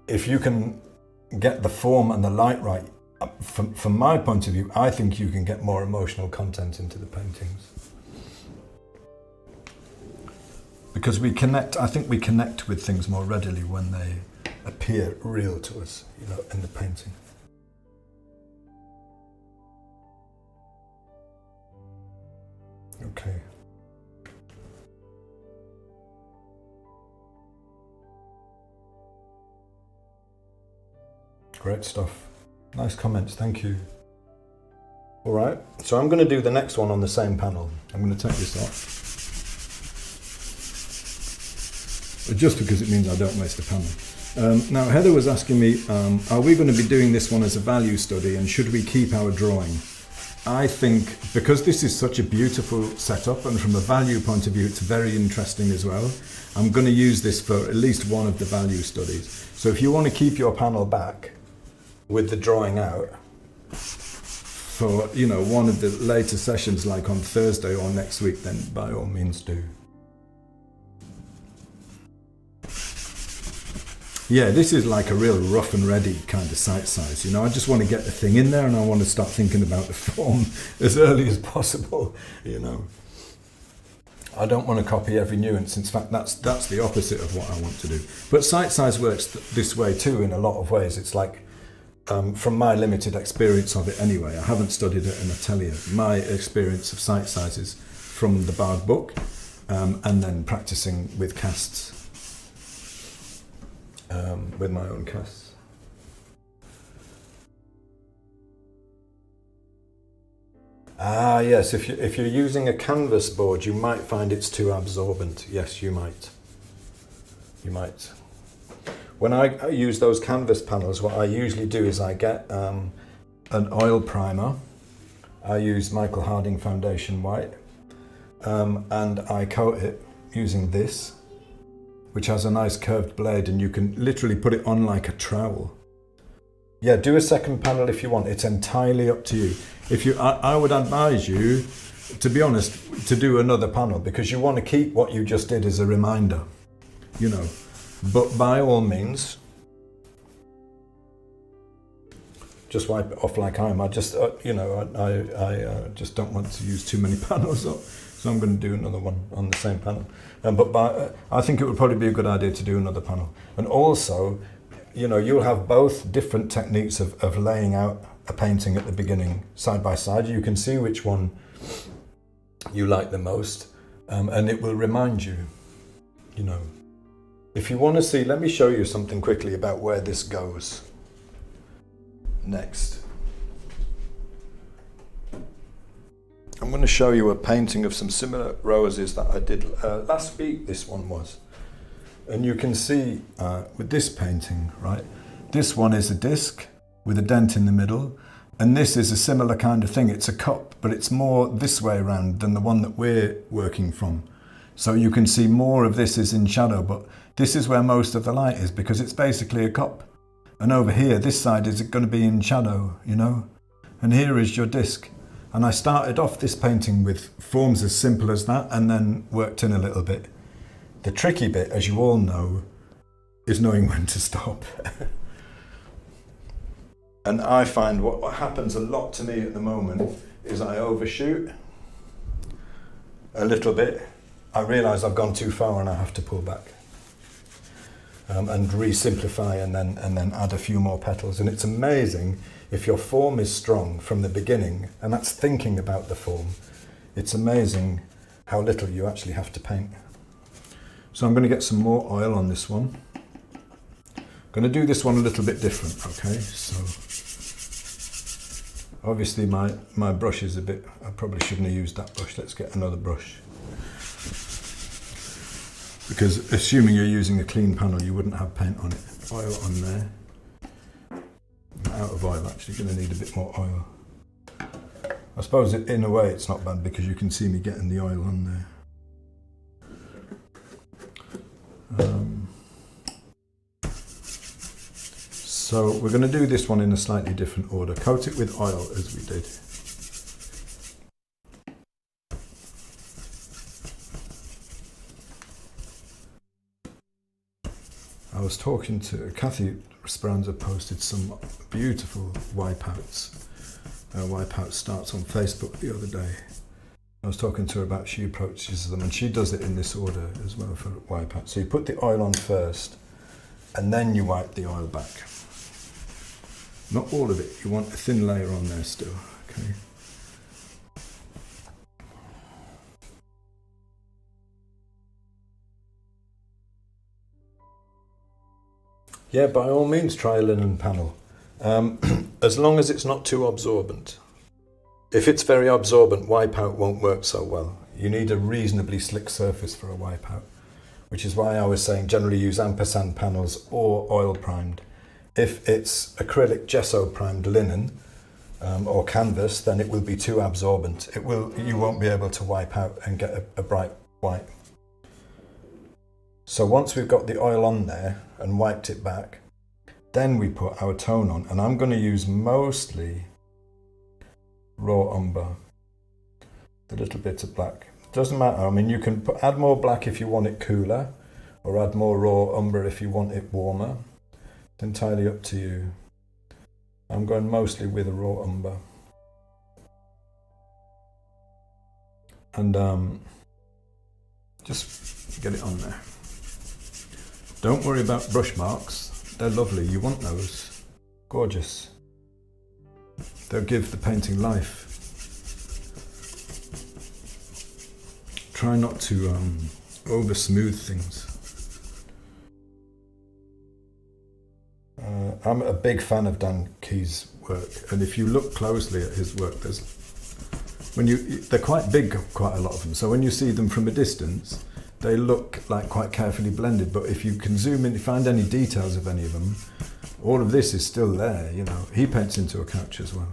if you can get the form and the light right, from my point of view, I think you can get more emotional content into the paintings. Because we connect, I think we connect with things more readily when they appear real to us, you know, in the painting. Okay. Great stuff. Nice comments, thank you. All right, so I'm going to do the next one on the same panel. I'm going to take this off. Just because it means I don't waste a panel. Now, Heather was asking me, are we going to be doing this one as a value study, and should we keep our drawing? I think, because this is such a beautiful setup, and from a value point of view, it's very interesting as well, I'm going to use this for at least one of the value studies. So if you want to keep your panel back with the drawing out for, you know, one of the later sessions, like on Thursday or next week, then by all means do. Yeah, this is like a real rough and ready kind of site size. You know, I just want to get the thing in there, and I want to start thinking about the form as early as possible, you know. I don't want to copy every nuance. In fact, that's the opposite of what I want to do. But site size works this way too in a lot of ways. It's like, from my limited experience of it anyway, I haven't studied it in Atelier. My experience of site sizes from the Bard book, and then practicing with casts. With my own casts. Ah, yes, if you're using a canvas board, you might find it's too absorbent. Yes, you might. You might. When I use those canvas panels, what I usually do is I get an oil primer. I use Michael Harding Foundation White, and I coat it using this, which has a nice curved blade, and you can literally put it on like a trowel. Yeah, do a second panel if you want. It's entirely up to you. I would advise you, to be honest, to do another panel, because you want to keep what you just did as a reminder, you know. But by all means, just wipe it off like I am. I just, you know, I just don't want to use too many panels up. So I'm going to do another one on the same panel. I think it would probably be a good idea to do another panel. And also, you know, you'll have both different techniques of laying out a painting at the beginning side by side. You can see which one you like the most, and it will remind you. you know. If you want to see, let me show you something quickly about where this goes next. I'm going to show you a painting of some similar roses that I did last week, this one was. And you can see with this painting, right, this one is a disc with a dent in the middle, and this is a similar kind of thing. It's a cup, but it's more this way around than the one that we're working from. So you can see more of this is in shadow, but this is where most of the light is because it's basically a cup. And over here, this side is going to be in shadow, you know, and here is your disc. And I started off this painting with forms as simple as that and then worked in a little bit. The tricky bit, as you all know, is knowing when to stop. And I find what happens a lot to me at the moment is I overshoot a little bit. I realise I've gone too far and I have to pull back and re-simplify and then add a few more petals. And it's amazing if your form is strong from the beginning, and that's thinking about the form, it's amazing how little you actually have to paint. So I'm going to get some more oil on this one. I'm going to do this one a little bit different, okay? So obviously my brush is a bit, I probably shouldn't have used that brush. Let's get another brush. Because assuming you're using a clean panel, you wouldn't have paint on it. Oil on there. I'm out of oil, actually, going to need a bit more oil. I suppose in a way it's not bad because you can see me getting the oil on there. So we're going to do this one in a slightly different order. Coat it with oil as we did. I was talking to Kathy Speranza, posted some beautiful wipeouts. Wipeout starts on Facebook the other day. I was talking to her about she approaches them, and she does it in this order as well for wipeout. So you put the oil on first, and then you wipe the oil back. Not all of it, you want a thin layer on there still, okay? Yeah, by all means try a linen panel, as long as it's not too absorbent. If it's very absorbent, wipeout won't work so well. You need a reasonably slick surface for a wipeout, which is why I was saying generally use ampersand panels or oil primed. If it's acrylic gesso primed linen or canvas, then it will be too absorbent. You won't be able to wipe out and get a bright white. So once we've got the oil on there and wiped it back, then we put our tone on, and I'm going to use mostly raw umber, a little bit of black. Doesn't matter, I mean you can add more black if you want it cooler, or add more raw umber if you want it warmer. It's entirely up to you. I'm going mostly with a raw umber. And just get it on there. Don't worry about brush marks, they're lovely, you want those. Gorgeous. They'll give the painting life. Try not to over smooth things. I'm a big fan of Dan Key's work, and if you look closely at his work, they're quite big, quite a lot of them, so when you see them from a distance, they look like quite carefully blended, but if you can zoom in, you find any details of any of them, all of this is still there, you know. He paints into a couch as well.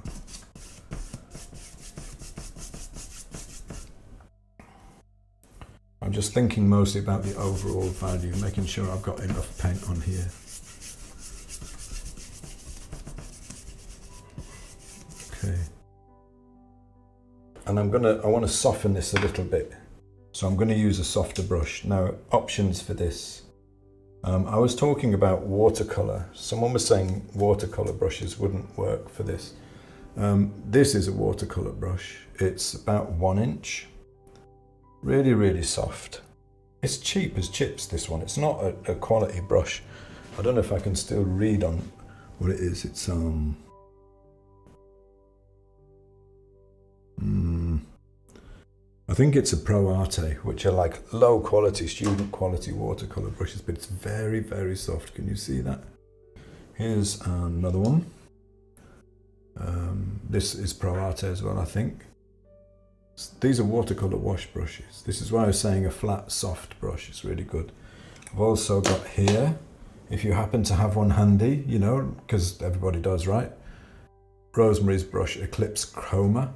I'm just thinking mostly about the overall value, making sure I've got enough paint on here. Okay. And I want to soften this a little bit. So I'm going to use a softer brush. Now, options for this. I was talking about watercolour. Someone was saying watercolour brushes wouldn't work for this. This is a watercolour brush. It's about 1 inch. Really, really soft. It's cheap as chips, this one. It's not a quality brush. I don't know if I can still read on what it is. It's I think it's a Pro Arte, which are like low quality, student quality watercolor brushes, but it's very, very soft. Can you see that? Here's another one. This is Pro Arte as well, I think. These are watercolor wash brushes. This is why I was saying a flat, soft brush is really good. I've also got here, if you happen to have one handy, you know, because everybody does, right? Rosemary's brush Eclipse Chroma,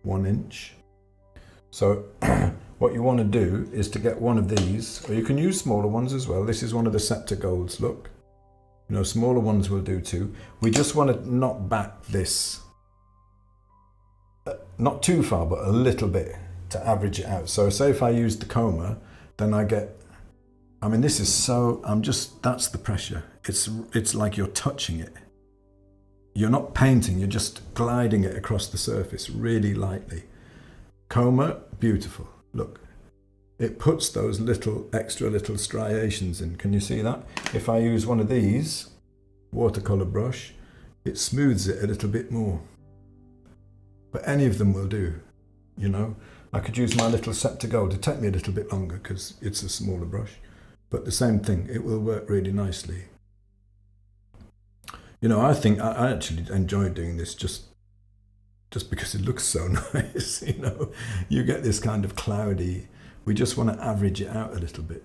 1 inch. So what you want to do is to get one of these, or you can use smaller ones as well. This is one of the Scepter Golds, look. You know, smaller ones will do too. We just want to knock back this, not too far, but a little bit to average it out. So say if I use the Chroma, then I get, I mean, this is so, that's the pressure. It's like you're touching it. You're not painting, you're just gliding it across the surface really lightly. Chroma, beautiful, look. It puts those extra little striations in. Can you see that? If I use one of these, watercolor brush, it smooths it a little bit more. But any of them will do, you know. I could use my little Scepter Gold. It'd take me a little bit longer because it's a smaller brush. But the same thing, it will work really nicely. You know, I think I actually enjoy doing this just because it looks so nice, you know. You get this kind of cloudy, we just want to average it out a little bit.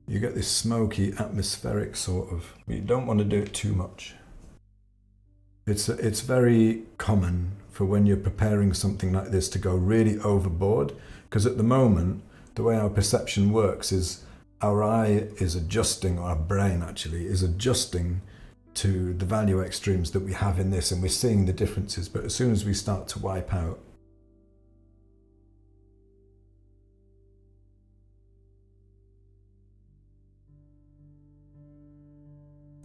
You get this smoky, atmospheric sort of, you don't want to do it too much. It's very common for when you're preparing something like this to go really overboard, because at the moment, the way our perception works is our eye is adjusting, or our brain actually is adjusting to the value extremes that we have in this, and we're seeing the differences. But as soon as we start to wipe out,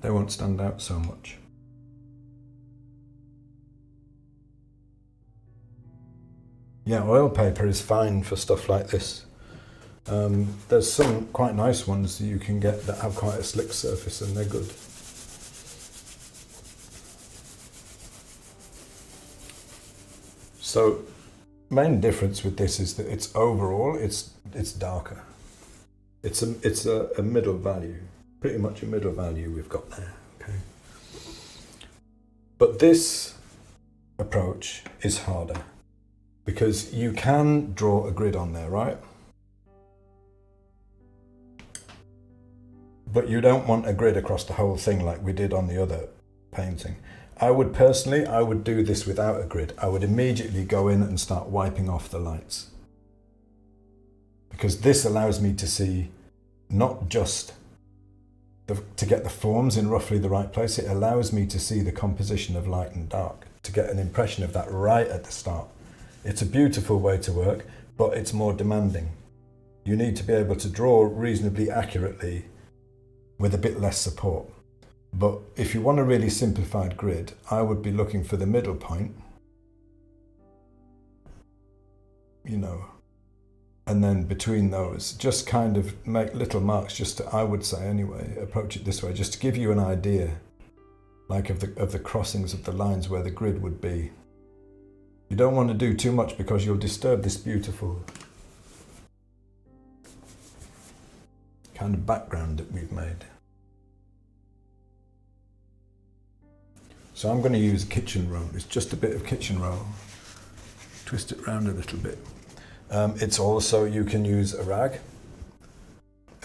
they won't stand out so much. Yeah, oil paper is fine for stuff like this. There's some quite nice ones that you can get that have quite a slick surface, and they're good. So, main difference with this is that it's overall it's darker. It's a middle value, pretty much a middle value we've got there. Okay. But this approach is harder because you can draw a grid on there, right? But you don't want a grid across the whole thing like we did on the other painting. I would do this without a grid. I would immediately go in and start wiping off the lights. Because this allows me to see not just to get the forms in roughly the right place, it allows me to see the composition of light and dark, to get an impression of that right at the start. It's a beautiful way to work, but it's more demanding. You need to be able to draw reasonably accurately with a bit less support. But if you want a really simplified grid, I would be looking for the middle point, you know, and then between those, just kind of make little marks, just to, I would say anyway, approach it this way, just to give you an idea, like of the crossings of the lines where the grid would be. You don't want to do too much because you'll disturb this beautiful kind of background that we've made. So I'm going to use kitchen roll. It's just a bit of kitchen roll. Twist it around a little bit. It's also, you can use a rag.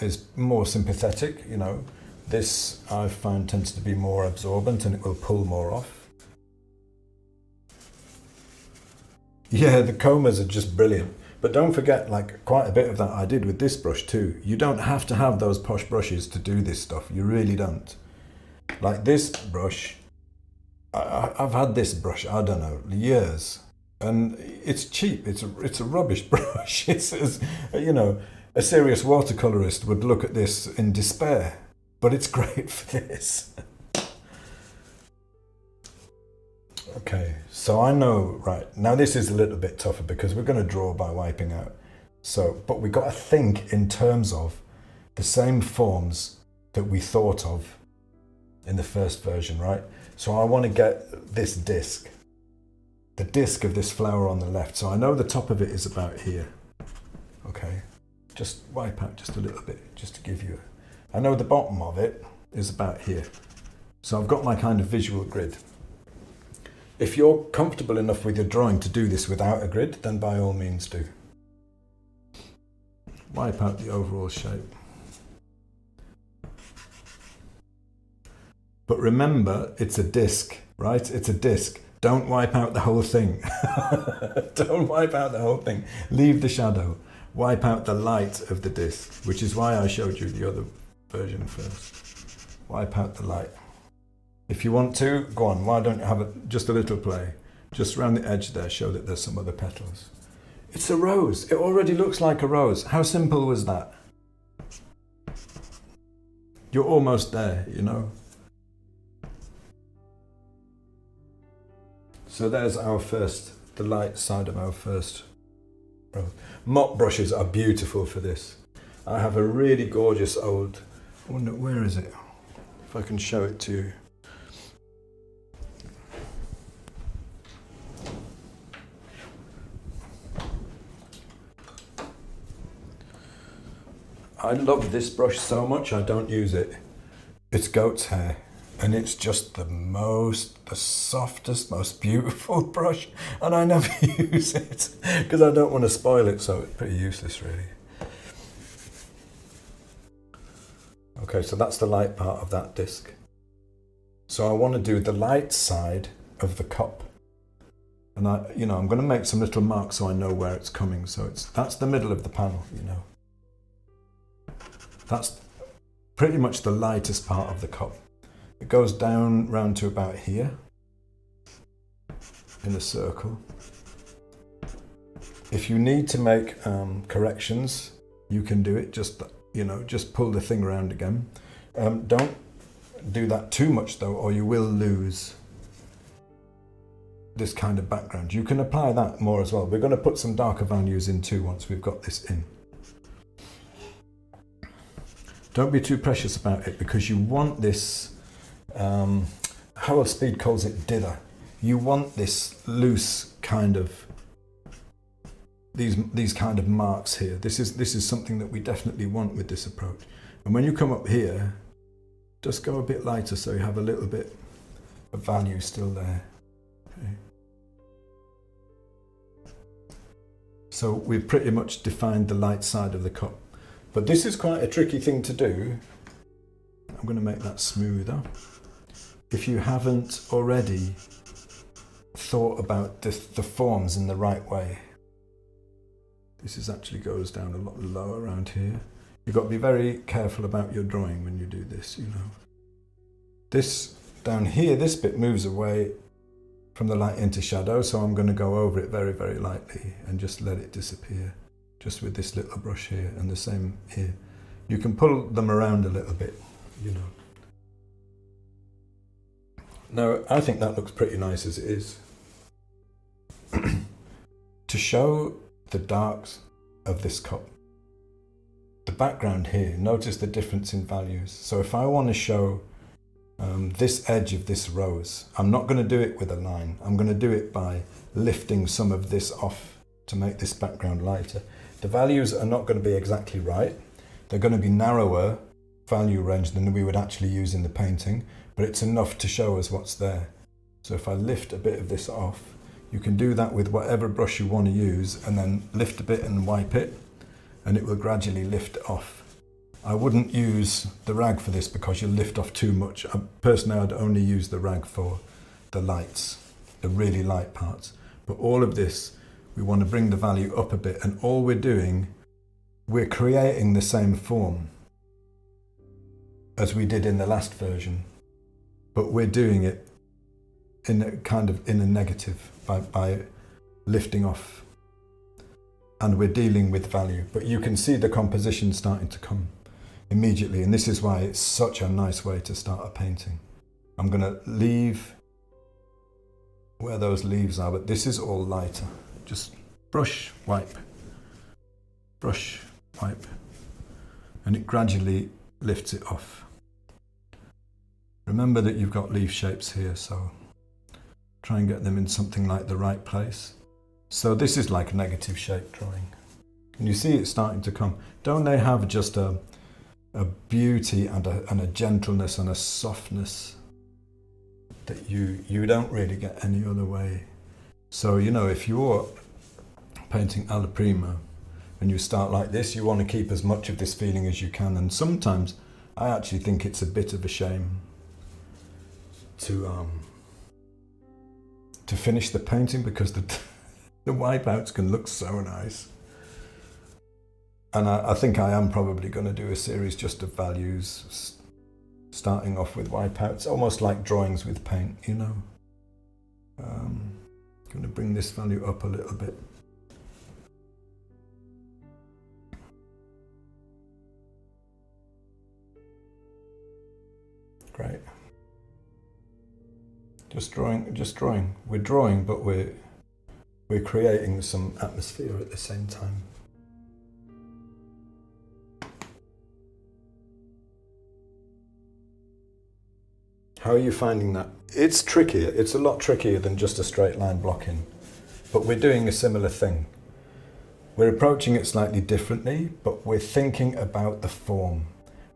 It's more sympathetic, you know. This I find tends to be more absorbent and it will pull more off. Yeah, the combers are just brilliant. But don't forget, like, quite a bit of that I did with this brush too. You don't have to have those posh brushes to do this stuff. You really don't. Like this brush, I've had this brush, I don't know, years. And it's cheap. It's a rubbish brush. It's, you know, a serious watercolorist would look at this in despair. But it's great for this. Okay, so I know, right, now this is a little bit tougher because we're going to draw by wiping out. So, but we've got to think in terms of the same forms that we thought of in the first version, right? So I want to get this disc. the disc of this flower on the left. So I know the top of it is about here. Okay, just wipe out just a little bit, just to give you I know the bottom of it is about here. So I've got my kind of visual grid. If you're comfortable enough with your drawing to do this without a grid, then by all means do. Wipe out the overall shape. But remember, it's a disc, right? It's a disc. Don't wipe out the whole thing. Don't wipe out the whole thing. Leave the shadow. Wipe out the light of the disc, which is why I showed you the other version first. Wipe out the light. If you want to, go on. Why don't you have just a little play? Just around the edge there, show that there's some other petals. It's a rose. It already looks like a rose. How simple was that? You're almost there, you know. So there's our first, the light side of our first rose. Mop brushes are beautiful for this. I have a really gorgeous old, I wonder, where is it? If I can show it to you. I love this brush so much I don't use it. It's goat's hair. And it's just the softest, most beautiful brush, and I never use it because I don't want to spoil it, so it's pretty useless really. Okay, so that's the light part of that disc. So I want to do the light side of the cup. And I'm going to make some little marks so I know where it's coming. So that's the middle of the panel, you know. That's pretty much the lightest part of the cup. It goes down round to about here in a circle. If you need to make corrections, you can do it. Just pull the thing around again. Don't do that too much though, or you will lose this kind of background. You can apply that more as well. We're going to put some darker values in too once we've got this in. Don't be too precious about it because you want this. Harold Speed calls it dither. You want this loose kind of these kind of marks here. This is something that we definitely want with this approach. And when you come up here, just go a bit lighter so you have a little bit of value still there. Okay. So we've pretty much defined the light side of the cup. But this is quite a tricky thing to do. I'm going to make that smoother. If you haven't already thought about the forms in the right way. This actually goes down a lot lower around here. You've got to be very careful about your drawing when you do this, you know. This down here, this bit moves away from the light into shadow, so I'm going to go over it very, very lightly and just let it disappear. Just with this little brush here, and the same here. You can pull them around a little bit, you know. Now, I think that looks pretty nice as it is. To show the darks of this cup, the background here, notice the difference in values. So if I want to show this edge of this rose, I'm not going to do it with a line. I'm going to do it by lifting some of this off to make this background lighter. The values are not going to be exactly right. They're going to be narrower value range than we would actually use in the painting, but it's enough to show us what's there. So if I lift a bit of this off, you can do that with whatever brush you want to use, and then lift a bit and wipe it, and it will gradually lift off. I wouldn't use the rag for this because you'll lift off too much. Personally, I'd only use the rag for the lights, the really light parts. But all of this, we want to bring the value up a bit, and all we're doing, we're creating the same form as we did in the last version, but we're doing it in a negative by lifting off, and we're dealing with value. But you can see the composition starting to come immediately, and this is why it's such a nice way to start a painting. I'm going to leave where those leaves are, but this is all lighter. Just brush, wipe, and it gradually lifts it off. Remember that you've got leaf shapes here, so Try and get them in something like the right place. So this is like a negative shape drawing. And you see it starting to come. Don't they have just a beauty and a gentleness and a softness that you don't really get any other way? So, you know, if you're painting alla prima and you start like this, you want to keep as much of this feeling as you can. And sometimes I actually think it's a bit of a shame to finish the painting, because the wipeouts can look so nice. And I think I am probably going to do a series just of values, starting off with wipeouts, almost like drawings with paint, you know. Going to bring this value up a little bit. Great. Just drawing. We're drawing, but we're creating some atmosphere at the same time. How are you finding that? It's trickier. It's a lot trickier than just a straight line blocking, but we're doing a similar thing. We're approaching it slightly differently, but we're thinking about the form.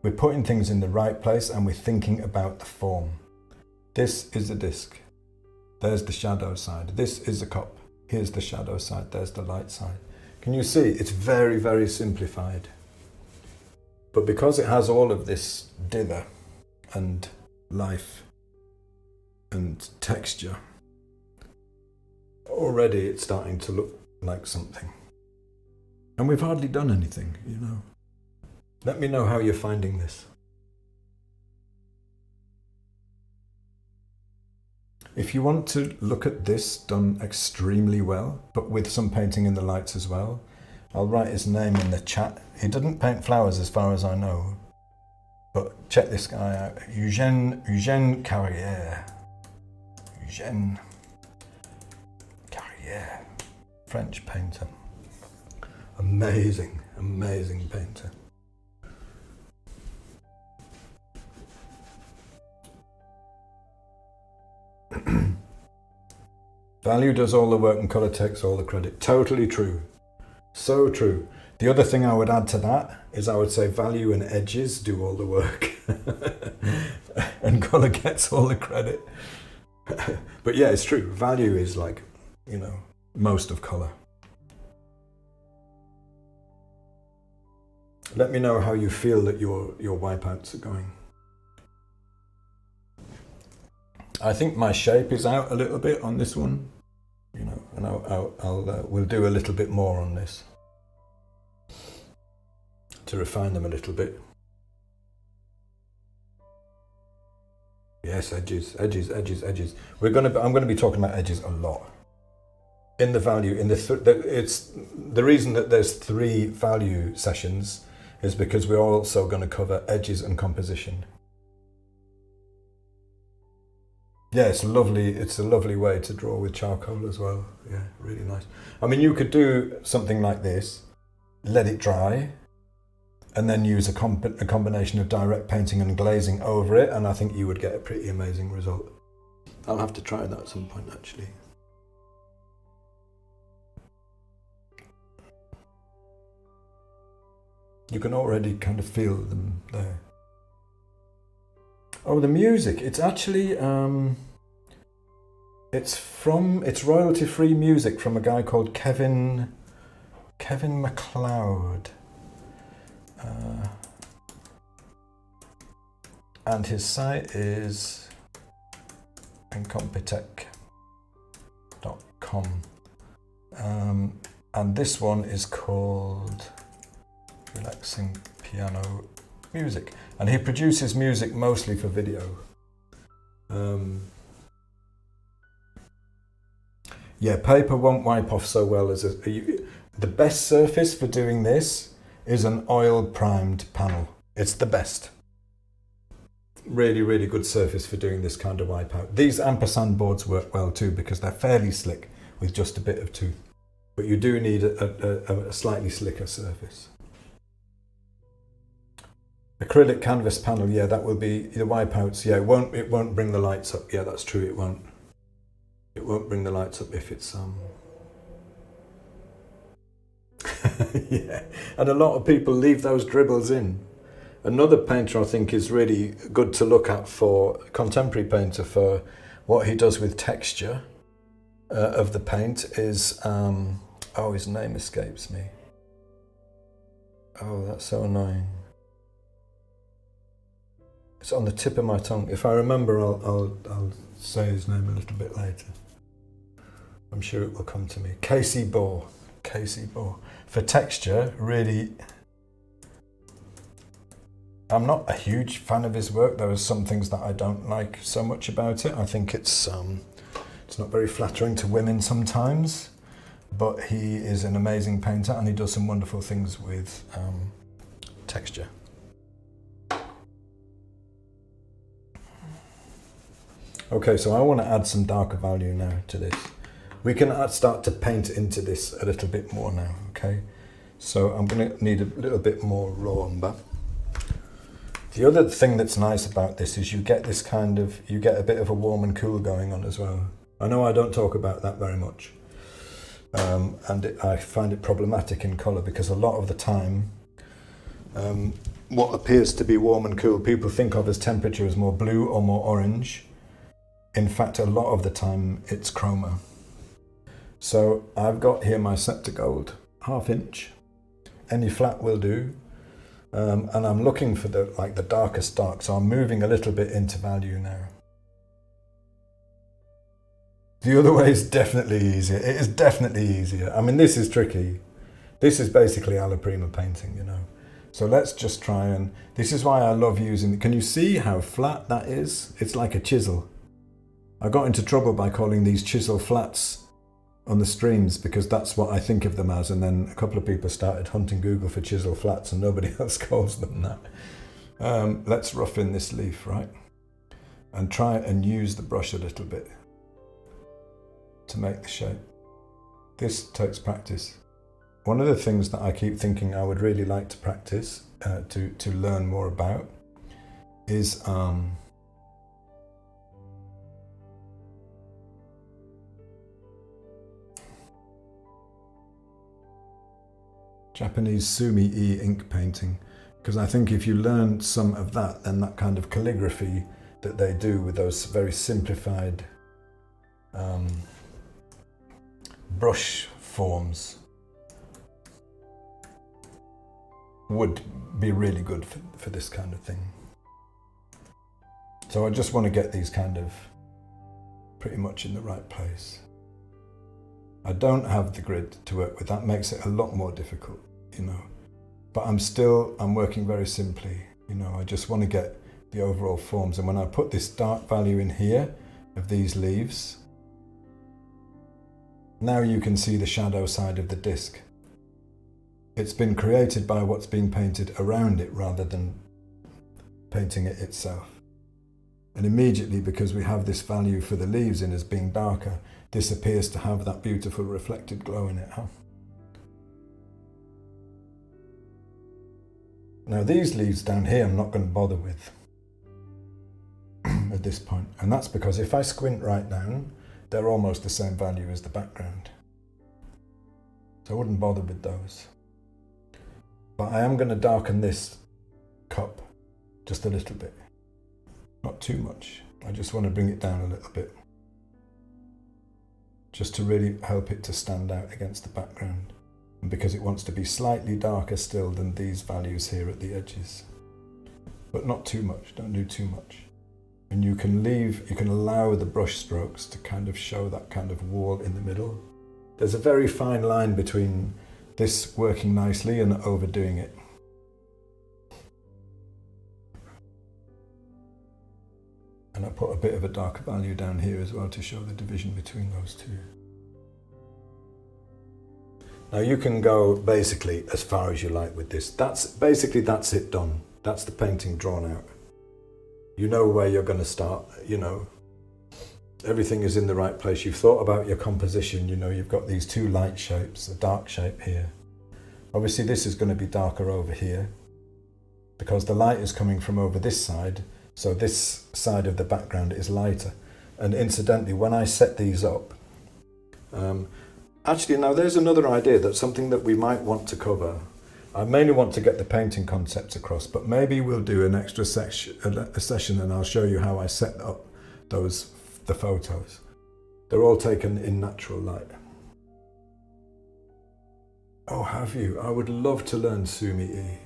We're putting things in the right place and we're thinking about the form. This is a disc. There's the shadow side. This is a cup. Here's the shadow side. There's the light side. Can you see? It's very, very simplified. But because it has all of this dither and life and texture, already it's starting to look like something. And we've hardly done anything, you know. Let me know how you're finding this. If you want to look at this done extremely well, but with some painting in the lights as well, I'll write his name in the chat. He didn't paint flowers as far as I know, but check this guy out. Eugène Carrière. Eugène Carrière. French painter. Amazing, amazing painter. Value does all the work and colour takes all the credit. Totally true. So true. The other thing I would add to that is I would say value and edges do all the work. And colour gets all the credit. But yeah, it's true. Value is like, you know, most of colour. Let me know how you feel that your wipeouts are going. I think my shape is out a little bit on this one, you know, and we'll do a little bit more on this to refine them a little bit. Yes, edges. I'm going to be talking about edges a lot in the value. It's the reason that there's 3 value sessions is because we're also going to cover edges and composition. Yeah, it's a lovely way to draw with charcoal as well. Yeah, really nice. I mean, you could do something like this, let it dry, and then use a combination of direct painting and glazing over it, and I think you would get a pretty amazing result. I'll have to try that at some point, actually. You can already kind of feel them there. Oh, the music. It's actually it's royalty-free music from a guy called Kevin MacLeod. And his site is incompetech.com. And this one is called Relaxing Piano Music. And he produces music mostly for video. Yeah, paper won't wipe off so well as the best surface for doing this is an oil primed panel. It's the best. Really, really good surface for doing this kind of wipeout. These ampersand boards work well too because they're fairly slick with just a bit of tooth. But you do need a slightly slicker surface. Acrylic canvas panel, yeah, that will be the wipeouts. Yeah, it won't bring the lights up. Yeah, that's true. It It won't bring the lights up if it's yeah, and a lot of people leave those dribbles in. Another painter I think is really good to look at for contemporary painter for what he does with texture of the paint is, oh, his name escapes me. Oh, that's so annoying. It's on the tip of my tongue. If I remember, I'll say his name a little bit later. I'm sure it will come to me. Casey Bohr. Casey Bohr. For texture, really, I'm not a huge fan of his work. There are some things that I don't like so much about it. I think it's not very flattering to women sometimes, but he is an amazing painter and he does some wonderful things with texture. Okay, so I want to add some darker value now to this. We can start to paint into this a little bit more now, okay? So I'm going to need a little bit more raw umber. The other thing that's nice about this is you get this kind of, you get a bit of a warm and cool going on as well. I know I don't talk about that very much. I find it problematic in colour because a lot of the time, what appears to be warm and cool, people think of as temperature as more blue or more orange. In fact, a lot of the time it's chroma. So I've got here my Scepter Gold, 1/2 inch. Any flat will do. And I'm looking for the darkest dark, so I'm moving a little bit into value now. The other way is definitely easier. It is definitely easier. I mean, this is tricky. This is basically alla prima painting, you know. So let's just try and, this is why I love using, can you see how flat that is? It's like a chisel. I got into trouble by calling these chisel flats on the streams because that's what I think of them as, and then a couple of people started hunting Google for chisel flats and nobody else calls them that. Let's rough in this leaf, right? And try and use the brush a little bit to make the shape. This takes practice. One of the things that I keep thinking I would really like to practice, to learn more about, is Japanese sumi-e ink painting, because I think if you learn some of that, then that kind of calligraphy that they do with those very simplified brush forms would be really good for this kind of thing. So I just want to get these kind of pretty much in the right place. I don't have the grid to work with. That makes it a lot more difficult, you know. But I'm working very simply, you know. I just want to get the overall forms. And when I put this dark value in here of these leaves, now you can see the shadow side of the disc. It's been created by what's being painted around it rather than painting it itself. And immediately, because we have this value for the leaves in as being darker, this appears to have that beautiful reflected glow in it. Huh? Now these leaves down here I'm not going to bother with at this point. And that's because if I squint right down, they're almost the same value as the background. So I wouldn't bother with those. But I am going to darken this cup just a little bit. Not too much. I just want to bring it down a little bit, just to really help it to stand out against the background. And because it wants to be slightly darker still than these values here at the edges. But not too much, don't do too much. And you can allow the brush strokes to kind of show that kind of wall in the middle. There's a very fine line between this working nicely and overdoing it. And I put a bit of a darker value down here as well to show the division between those two. Now you can go basically as far as you like with this. That's it done. That's the painting drawn out. You know where you're going to start, you know. Everything is in the right place. You've thought about your composition, you know, you've got these two light shapes, a dark shape here. Obviously this is going to be darker over here because the light is coming from over this side, so this side of the background is lighter. And incidentally, when I set these up, actually now there's another idea, that's something that we might want to cover. I mainly want to get the painting concepts across, but maybe we'll do an extra a session and I'll show you how I set up the photos. They're all taken in natural light. Oh, have you? I would love to learn Sumi-E.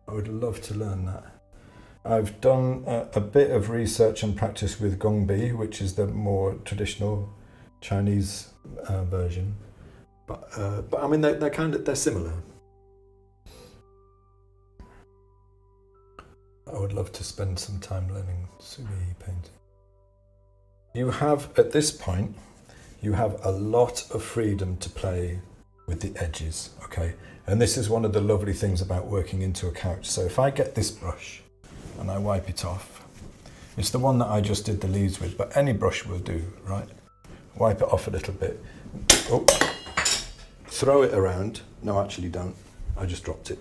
I would love to learn that. I've done a bit of research and practice with Gongbi, which is the more traditional Chinese version. But I mean, they're similar. I would love to spend some time learning Sumi-E painting. You have, at this point, you have a lot of freedom to play with the edges, okay? And this is one of the lovely things about working into a couch. So if I get this brush and I wipe it off, it's the one that I just did the leaves with, but any brush will do, right? Wipe it off a little bit. Oh, throw it around. No, actually don't. I just dropped it.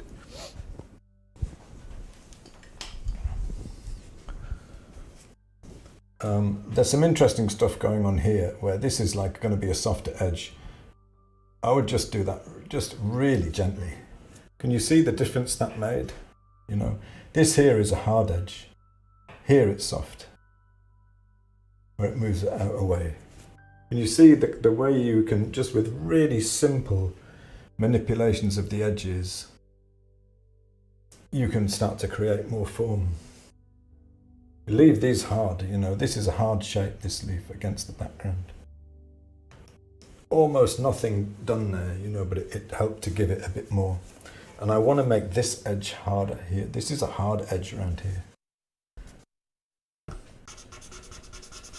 There's some interesting stuff going on here where this is like going to be a softer edge. I would just do that just really gently. Can you see the difference that made? You know, this here is a hard edge. Here it's soft, where it moves it out away. Can you see the way you can, just with really simple manipulations of the edges, you can start to create more form. Leave these hard, you know, this is a hard shape, this leaf, against the background. Almost nothing done there, you know, but it helped to give it a bit more. And I want to make this edge harder here. This is a hard edge around here.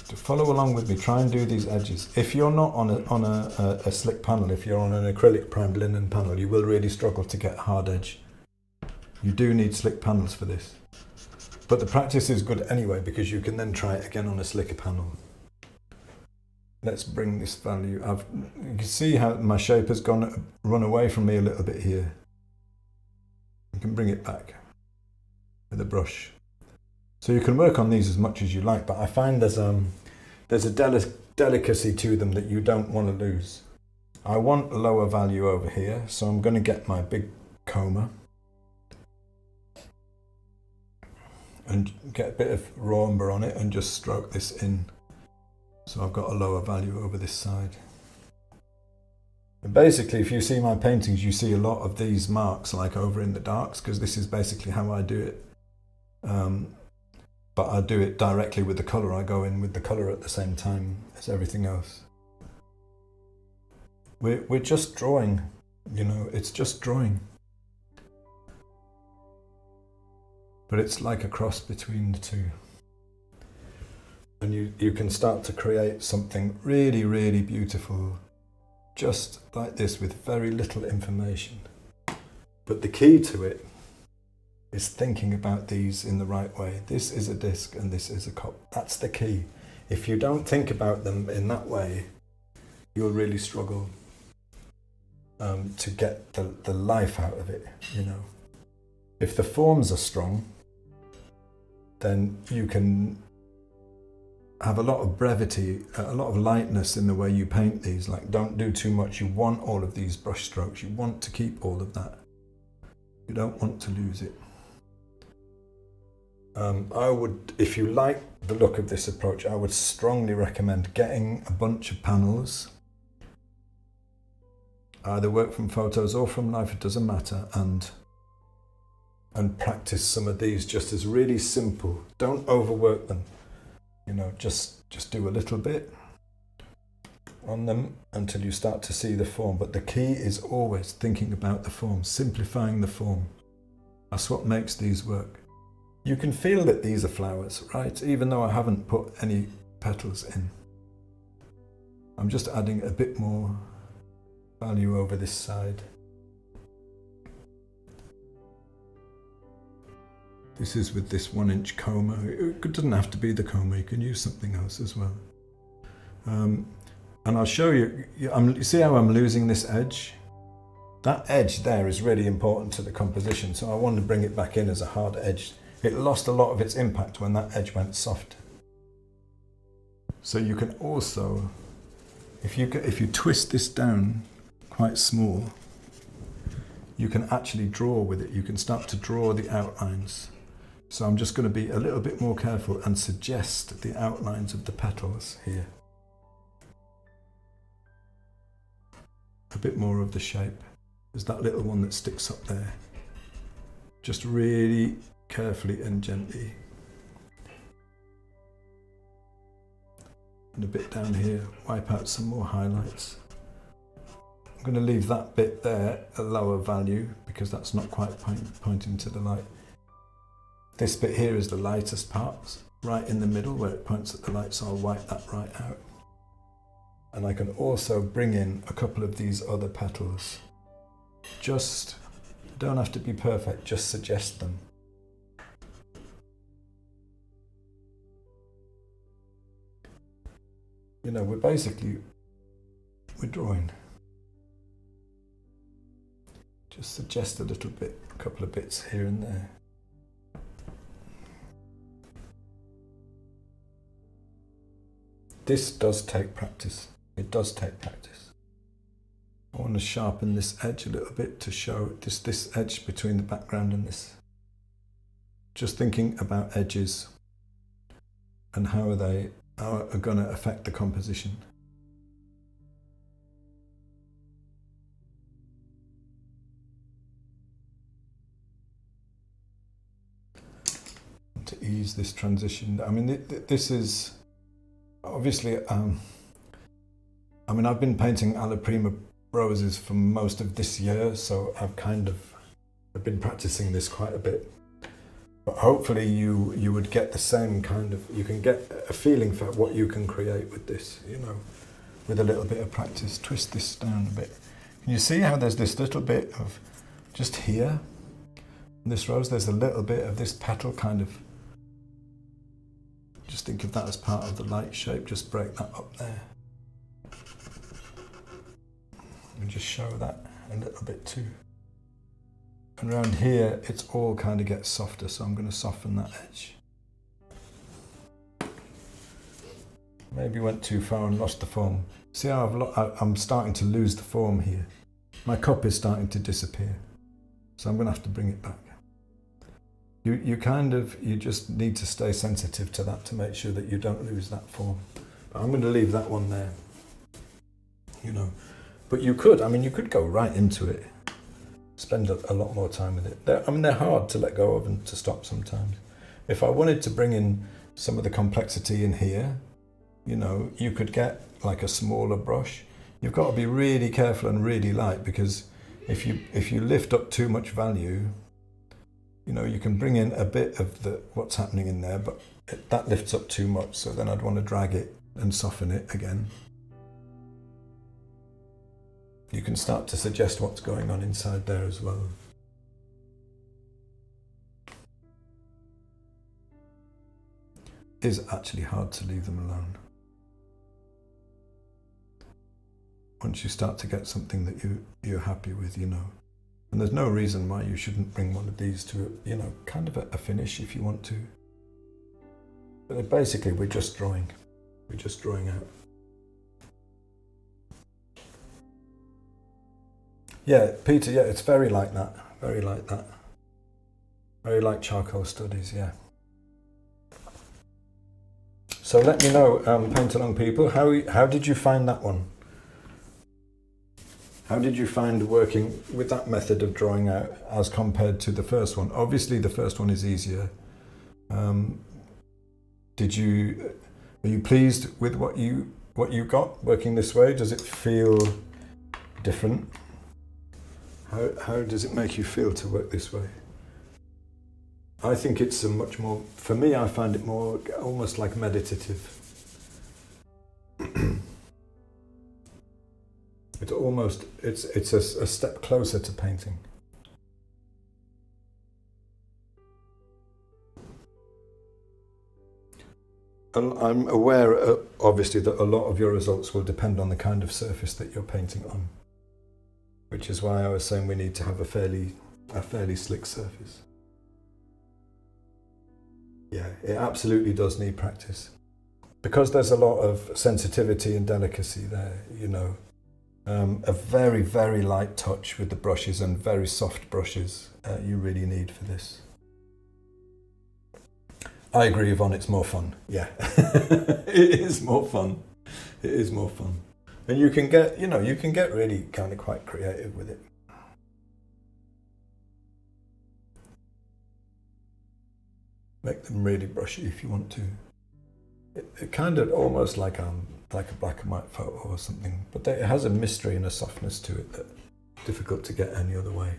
To follow along with me, try and do these edges. If you're not on a slick panel, if you're on an acrylic primed linen panel, you will really struggle to get a hard edge. You do need slick panels for this. But the practice is good anyway, because you can then try it again on a slicker panel. Let's bring this value. You can see how my shape has run away from me a little bit here. You can bring it back with a brush. So you can work on these as much as you like, but I find there's a delicacy to them that you don't want to lose. I want a lower value over here, so I'm going to get my big comber and get a bit of raw umber on it and just stroke this in. So I've got a lower value over this side. And basically, if you see my paintings, you see a lot of these marks like over in the darks, because this is basically how I do it. But I do it directly with the colour. I go in with the colour at the same time as everything else. We're just drawing, you know, it's just drawing. But it's like a cross between the two. And you can start to create something really, really beautiful, just like this, with very little information. But the key to it is thinking about these in the right way. This is a disc and this is a cup. That's the key. If you don't think about them in that way, you'll really struggle to get the life out of it, you know. If the forms are strong, then you can have a lot of brevity, a lot of lightness in the way you paint these. Like, don't do too much. You want all of these brush strokes. You want to keep all of that. You don't want to lose it. I would, if you like the look of this approach, I would strongly recommend getting a bunch of panels. Either work from photos or from life, it doesn't matter, and practice some of these just as really simple. Don't overwork them. You know, just do a little bit on them until you start to see the form. But the key is always thinking about the form, simplifying the form. That's what makes these work. You can feel that these are flowers, right? Even though I haven't put any petals in. I'm just adding a bit more value over this side. This is with this 1-inch comber. It doesn't have to be the comber, you can use something else as well. And I'll show you, you see how I'm losing this edge? That edge there is really important to the composition, so I want to bring it back in as a hard edge. It lost a lot of its impact when that edge went soft. So you can also, if you twist this down quite small, you can actually draw with it. You can start to draw the outlines. So I'm just going to be a little bit more careful and suggest the outlines of the petals here. A bit more of the shape. There's that little one that sticks up there. Just really carefully and gently. And a bit down here, wipe out some more highlights. I'm going to leave that bit there a lower value because that's not quite pointing to the light. This bit here is the lightest part, right in the middle where it points at the light, so I'll wipe that right out. And I can also bring in a couple of these other petals. Just, don't have to be perfect, just suggest them. You know, we're drawing. Just suggest a little bit, a couple of bits here and there. This does take practice. It does take practice. I want to sharpen this edge a little bit to show this edge between the background and this. Just thinking about edges and how they are going to affect the composition. To ease this transition, I mean, this is obviously, I mean, I've been painting Alla Prima roses for most of this year, so I've been practicing this quite a bit. But hopefully you would get the same kind of, you can get a feeling for what you can create with this, you know, with a little bit of practice. Twist this down a bit. Can you see how there's this little bit of, just here, in this rose, there's a little bit of this petal kind of, just think of that as part of the light shape, just break that up there. And just show that a little bit too. And around here, it's all kind of gets softer, so I'm going to soften that edge. Maybe went too far and lost the form. See how I'm starting to lose the form here. My cup is starting to disappear, so I'm going to have to bring it back. You just need to stay sensitive to that to make sure that you don't lose that form. But I'm going to leave that one there, you know. But you could go right into it, spend a lot more time with it. They're hard to let go of and to stop sometimes. If I wanted to bring in some of the complexity in here, you know, you could get like a smaller brush. You've got to be really careful and really light, because if you lift up too much value, you know, you can bring in a bit of what's happening in there, but that lifts up too much, so then I'd want to drag it and soften it again. You can start to suggest what's going on inside there as well. It is actually hard to leave them alone. Once you start to get something that you're happy with, you know. And there's no reason why you shouldn't bring one of these to, you know, kind of a finish if you want to. But basically, we're just drawing. We're just drawing out. Yeah, Peter, yeah, it's very like that. Very like that. Very like charcoal studies, yeah. So let me know, Paint Along people, how did you find that one? How did you find working with that method of drawing out as compared to the first one? Obviously, the first one is easier. Are you pleased with what you got working this way? Does it feel different? How does it make you feel to work this way? I think it's a much more, for me, I find it more almost like meditative. It's a step closer to painting. And I'm aware, obviously, that a lot of your results will depend on the kind of surface that you're painting on, which is why I was saying we need to have a fairly slick surface. Yeah, it absolutely does need practice. because there's a lot of sensitivity and delicacy there, you know, a very, very light touch with the brushes and very soft brushes you really need for this. I agree, Yvonne, it's more fun. Yeah, it is more fun. It is more fun. And you can get, you know, you can get really kind of quite creative with it. Make them really brushy if you want to. It kind of almost like a black and white photo or something, but it has a mystery and a softness to it that's difficult to get any other way.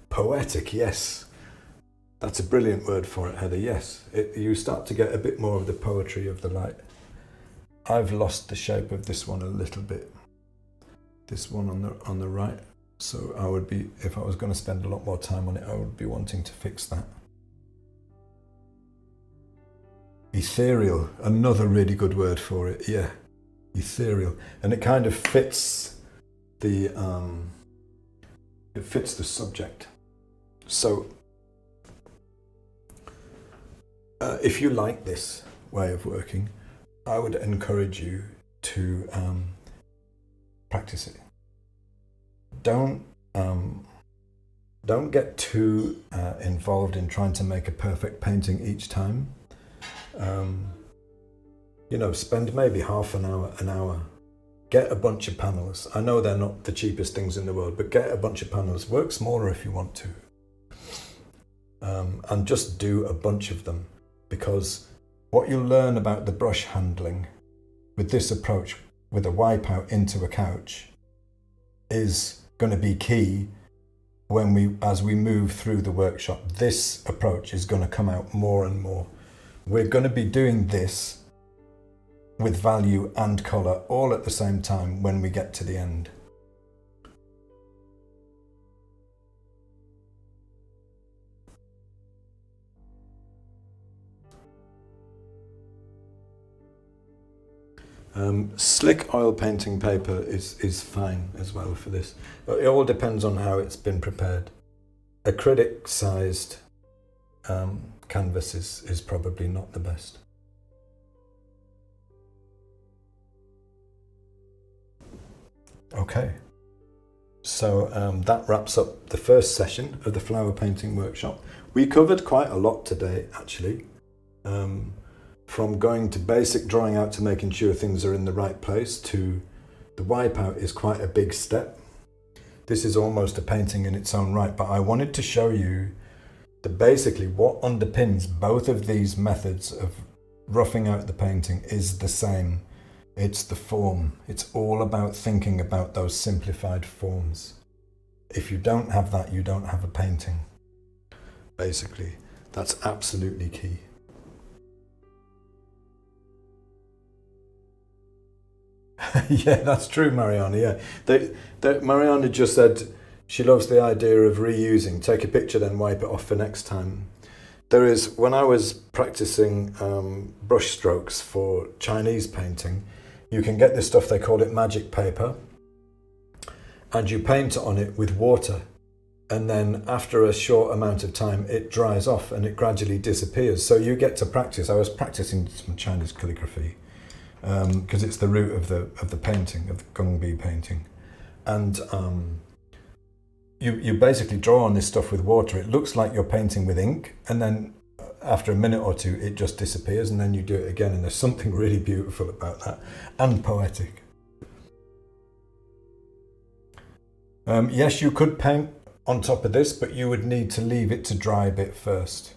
Poetic, yes. That's a brilliant word for it, Heather, yes. You start to get a bit more of the poetry of the light. I've lost the shape of this one a little bit. This one on the right. So I would be, if I was going to spend a lot more time on it, I would be wanting to fix that. Ethereal, another really good word for it, yeah. Ethereal. And it kind of fits the subject. So if you like this way of working, I would encourage you to practice it. Don't get too involved in trying to make a perfect painting each time. You know, spend maybe half an hour. Get a bunch of panels. I know they're not the cheapest things in the world, but get a bunch of panels. Work smaller if you want to. And just do a bunch of them, because what you'll learn about the brush handling with this approach, with a wipeout into a couch, is going to be key as we move through the workshop. This approach is going to come out more and more. We're going to be doing this with value and colour all at the same time when we get to the end. Slick oil painting paper is fine as well for this. It all depends on how it's been prepared. Acrylic sized canvas is probably not the best. Okay, so that wraps up the first session of the flower painting workshop. We covered quite a lot today, actually. From going to basic drawing out to making sure things are in the right place to the wipeout is quite a big step. This is almost a painting in its own right, but I wanted to show you that basically what underpins both of these methods of roughing out the painting is the same. It's the form. It's all about thinking about those simplified forms. If you don't have that, you don't have a painting. Basically, that's absolutely key. Yeah, that's true, Mariana. Yeah, Mariana just said she loves the idea of reusing. Take a picture, then wipe it off for next time. When I was practicing brush strokes for Chinese painting, you can get this stuff, they call it magic paper, and you paint on it with water, and then after a short amount of time it dries off and it gradually disappears. So you get to practice. I was practicing some Chinese calligraphy because it's the root of the painting, of the Gongbi painting, and you basically draw on this stuff with water. It looks like you're painting with ink, and then after a minute or two it just disappears, and then you do it again, and there's something really beautiful about that and poetic. Yes, you could paint on top of this, but you would need to leave it to dry a bit first.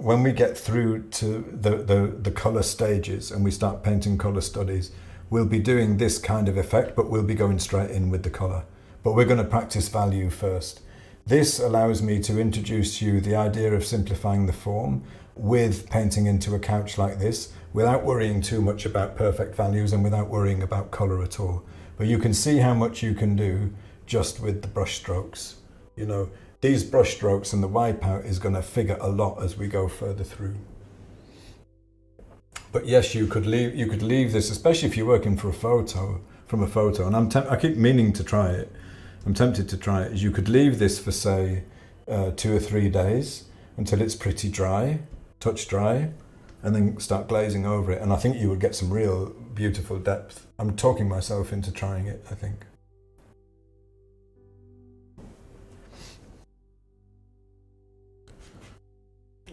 When we get through to the colour stages and we start painting colour studies, we'll be doing this kind of effect, but we'll be going straight in with the colour. But we're going to practice value first. This allows me to introduce you the idea of simplifying the form with painting into a couch like this, without worrying too much about perfect values and without worrying about colour at all. But you can see how much you can do just with the brush strokes. You know, these brush strokes and the wipeout is going to figure a lot as we go further through. But yes, you could leave this, especially if you're working from a photo. And I keep meaning to try it. I'm tempted to try it. You could leave this for say 2 or 3 days until it's pretty dry, touch dry, and then start glazing over it. And I think you would get some real beautiful depth. I'm talking myself into trying it, I think.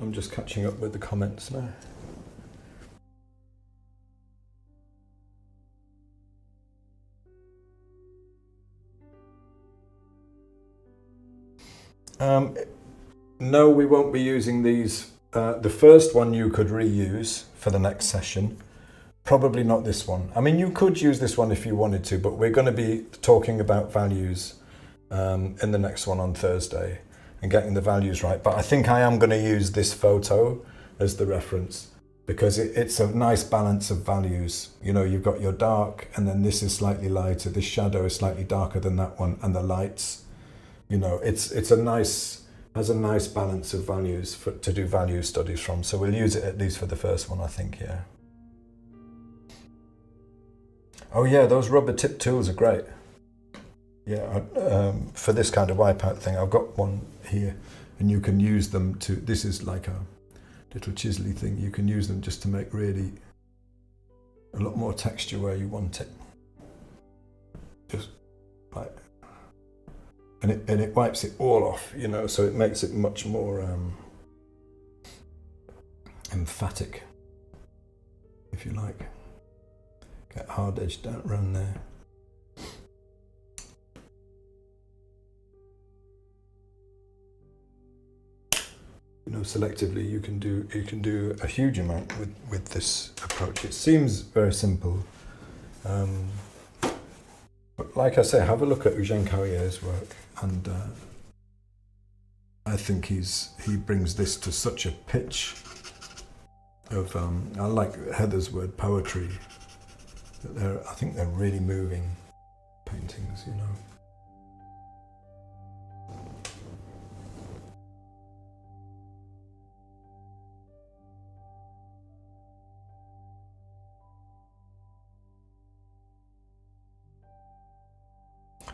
I'm just catching up with the comments now. No, we won't be using these. The first one you could reuse for the next session. Probably not this one. I mean, you could use this one if you wanted to, but we're going to be talking about values in the next one on Thursday and getting the values right. But I think I am going to use this photo as the reference because it's a nice balance of values. You know, you've got your dark, and then this is slightly lighter. This shadow is slightly darker than that one, and the lights. You know, it's a nice, has a nice balance of values to do value studies from. So we'll use it at least for the first one, I think, yeah. Oh yeah, those rubber tip tools are great. Yeah, for this kind of wipeout thing, I've got one here, and you can use them to, this is like a little chisely thing, you can use them just to make really a lot more texture where you want it. Just like, and it wipes it all off, you know, so it makes it much more emphatic, if you like. Get hard edge down around there. You know, selectively you can do a huge amount with this approach. It seems very simple, but like I say, have a look at Eugène Carrier's work, and I think he brings this to such a pitch of I like Heather's word, poetry. That I think they're really moving paintings, you know.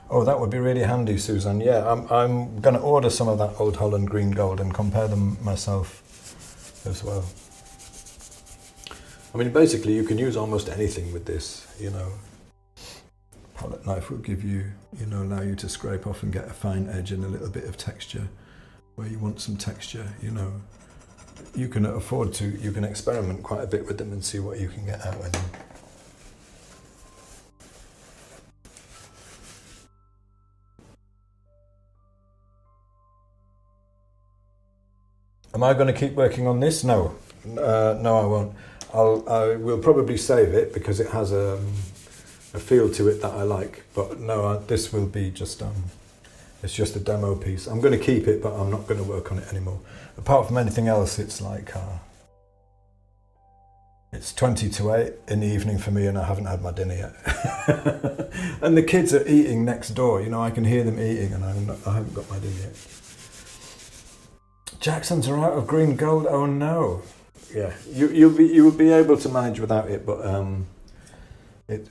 Oh, that would be really handy, Suzanne. Yeah, I'm going to order some of that Old Holland Green Gold and compare them myself as well. I mean, basically, you can use almost anything with this, you know. Palette knife will give you, you know, allow you to scrape off and get a fine edge and a little bit of texture where you want some texture, you know. You can afford to, you can experiment quite a bit with them and see what you can get out of them. Am I going to keep working on this? No, no, I won't. I will probably save it because it has a feel to it that I like. But no, this will be just it's just a demo piece. I'm going to keep it, but I'm not going to work on it anymore. Apart from anything else, it's like it's 20 to 8 in the evening for me, and I haven't had my dinner yet. And the kids are eating next door. You know, I can hear them eating, and I haven't got my dinner yet. Jacksons are out of green gold. Oh no. Yeah, you will be able to manage without it, but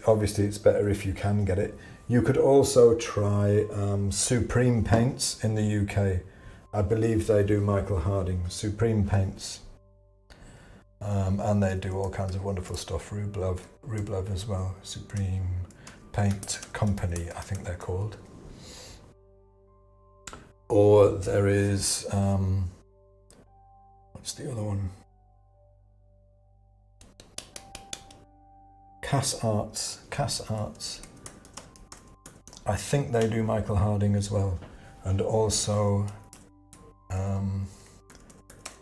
obviously it's better if you can get it. You could also try Supreme Paints in the UK. I believe they do Michael Harding. Supreme Paints, and they do all kinds of wonderful stuff. Rublev as well. Supreme Paint Company, I think they're called. Or there is what's the other one? Cass Arts. I think they do Michael Harding as well, and also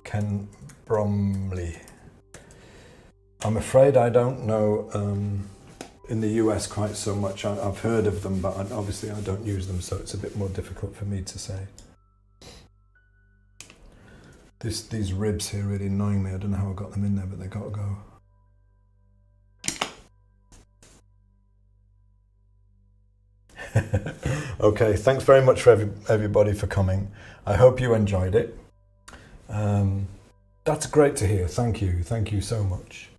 Ken Bromley. I'm afraid I don't know in the US quite so much. I've heard of them, but obviously I don't use them, so it's a bit more difficult for me to say. These ribs here really annoying me. I don't know how I got them in there, but they got to go. Okay, thanks very much for everybody for coming. I hope you enjoyed it. That's great to hear. Thank you so much.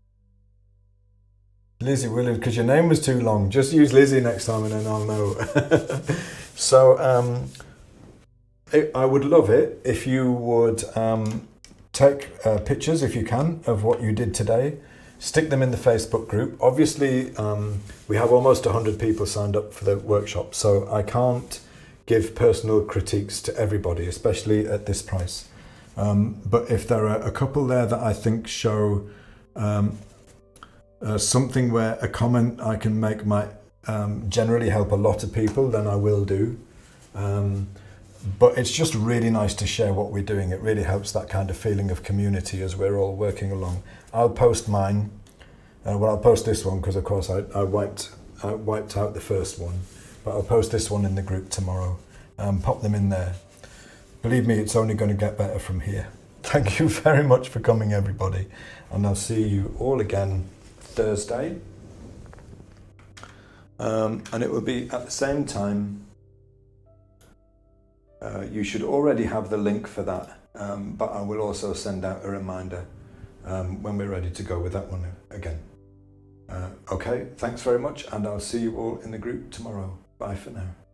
Lizzie Williams, because your name was too long. Just use Lizzie next time and then I'll know. So I would love it if you would take pictures if you can of what you did today. Stick them in the Facebook group. Obviously, we have almost 100 people signed up for the workshop, so I can't give personal critiques to everybody, especially at this price. But if there are a couple there that I think show something where a comment I can make might generally help a lot of people, then I will do. But it's just really nice to share what we're doing. It really helps that kind of feeling of community as we're all working along. I'll post mine. I'll post this one because, of course, I wiped out the first one. But I'll post this one in the group tomorrow. Pop them in there. Believe me, it's only going to get better from here. Thank you very much for coming, everybody. And I'll see you all again Thursday. And it will be at the same time. You should already have the link for that, but I will also send out a reminder when we're ready to go with that one again. Okay, thanks very much, and I'll see you all in the group tomorrow. Bye for now.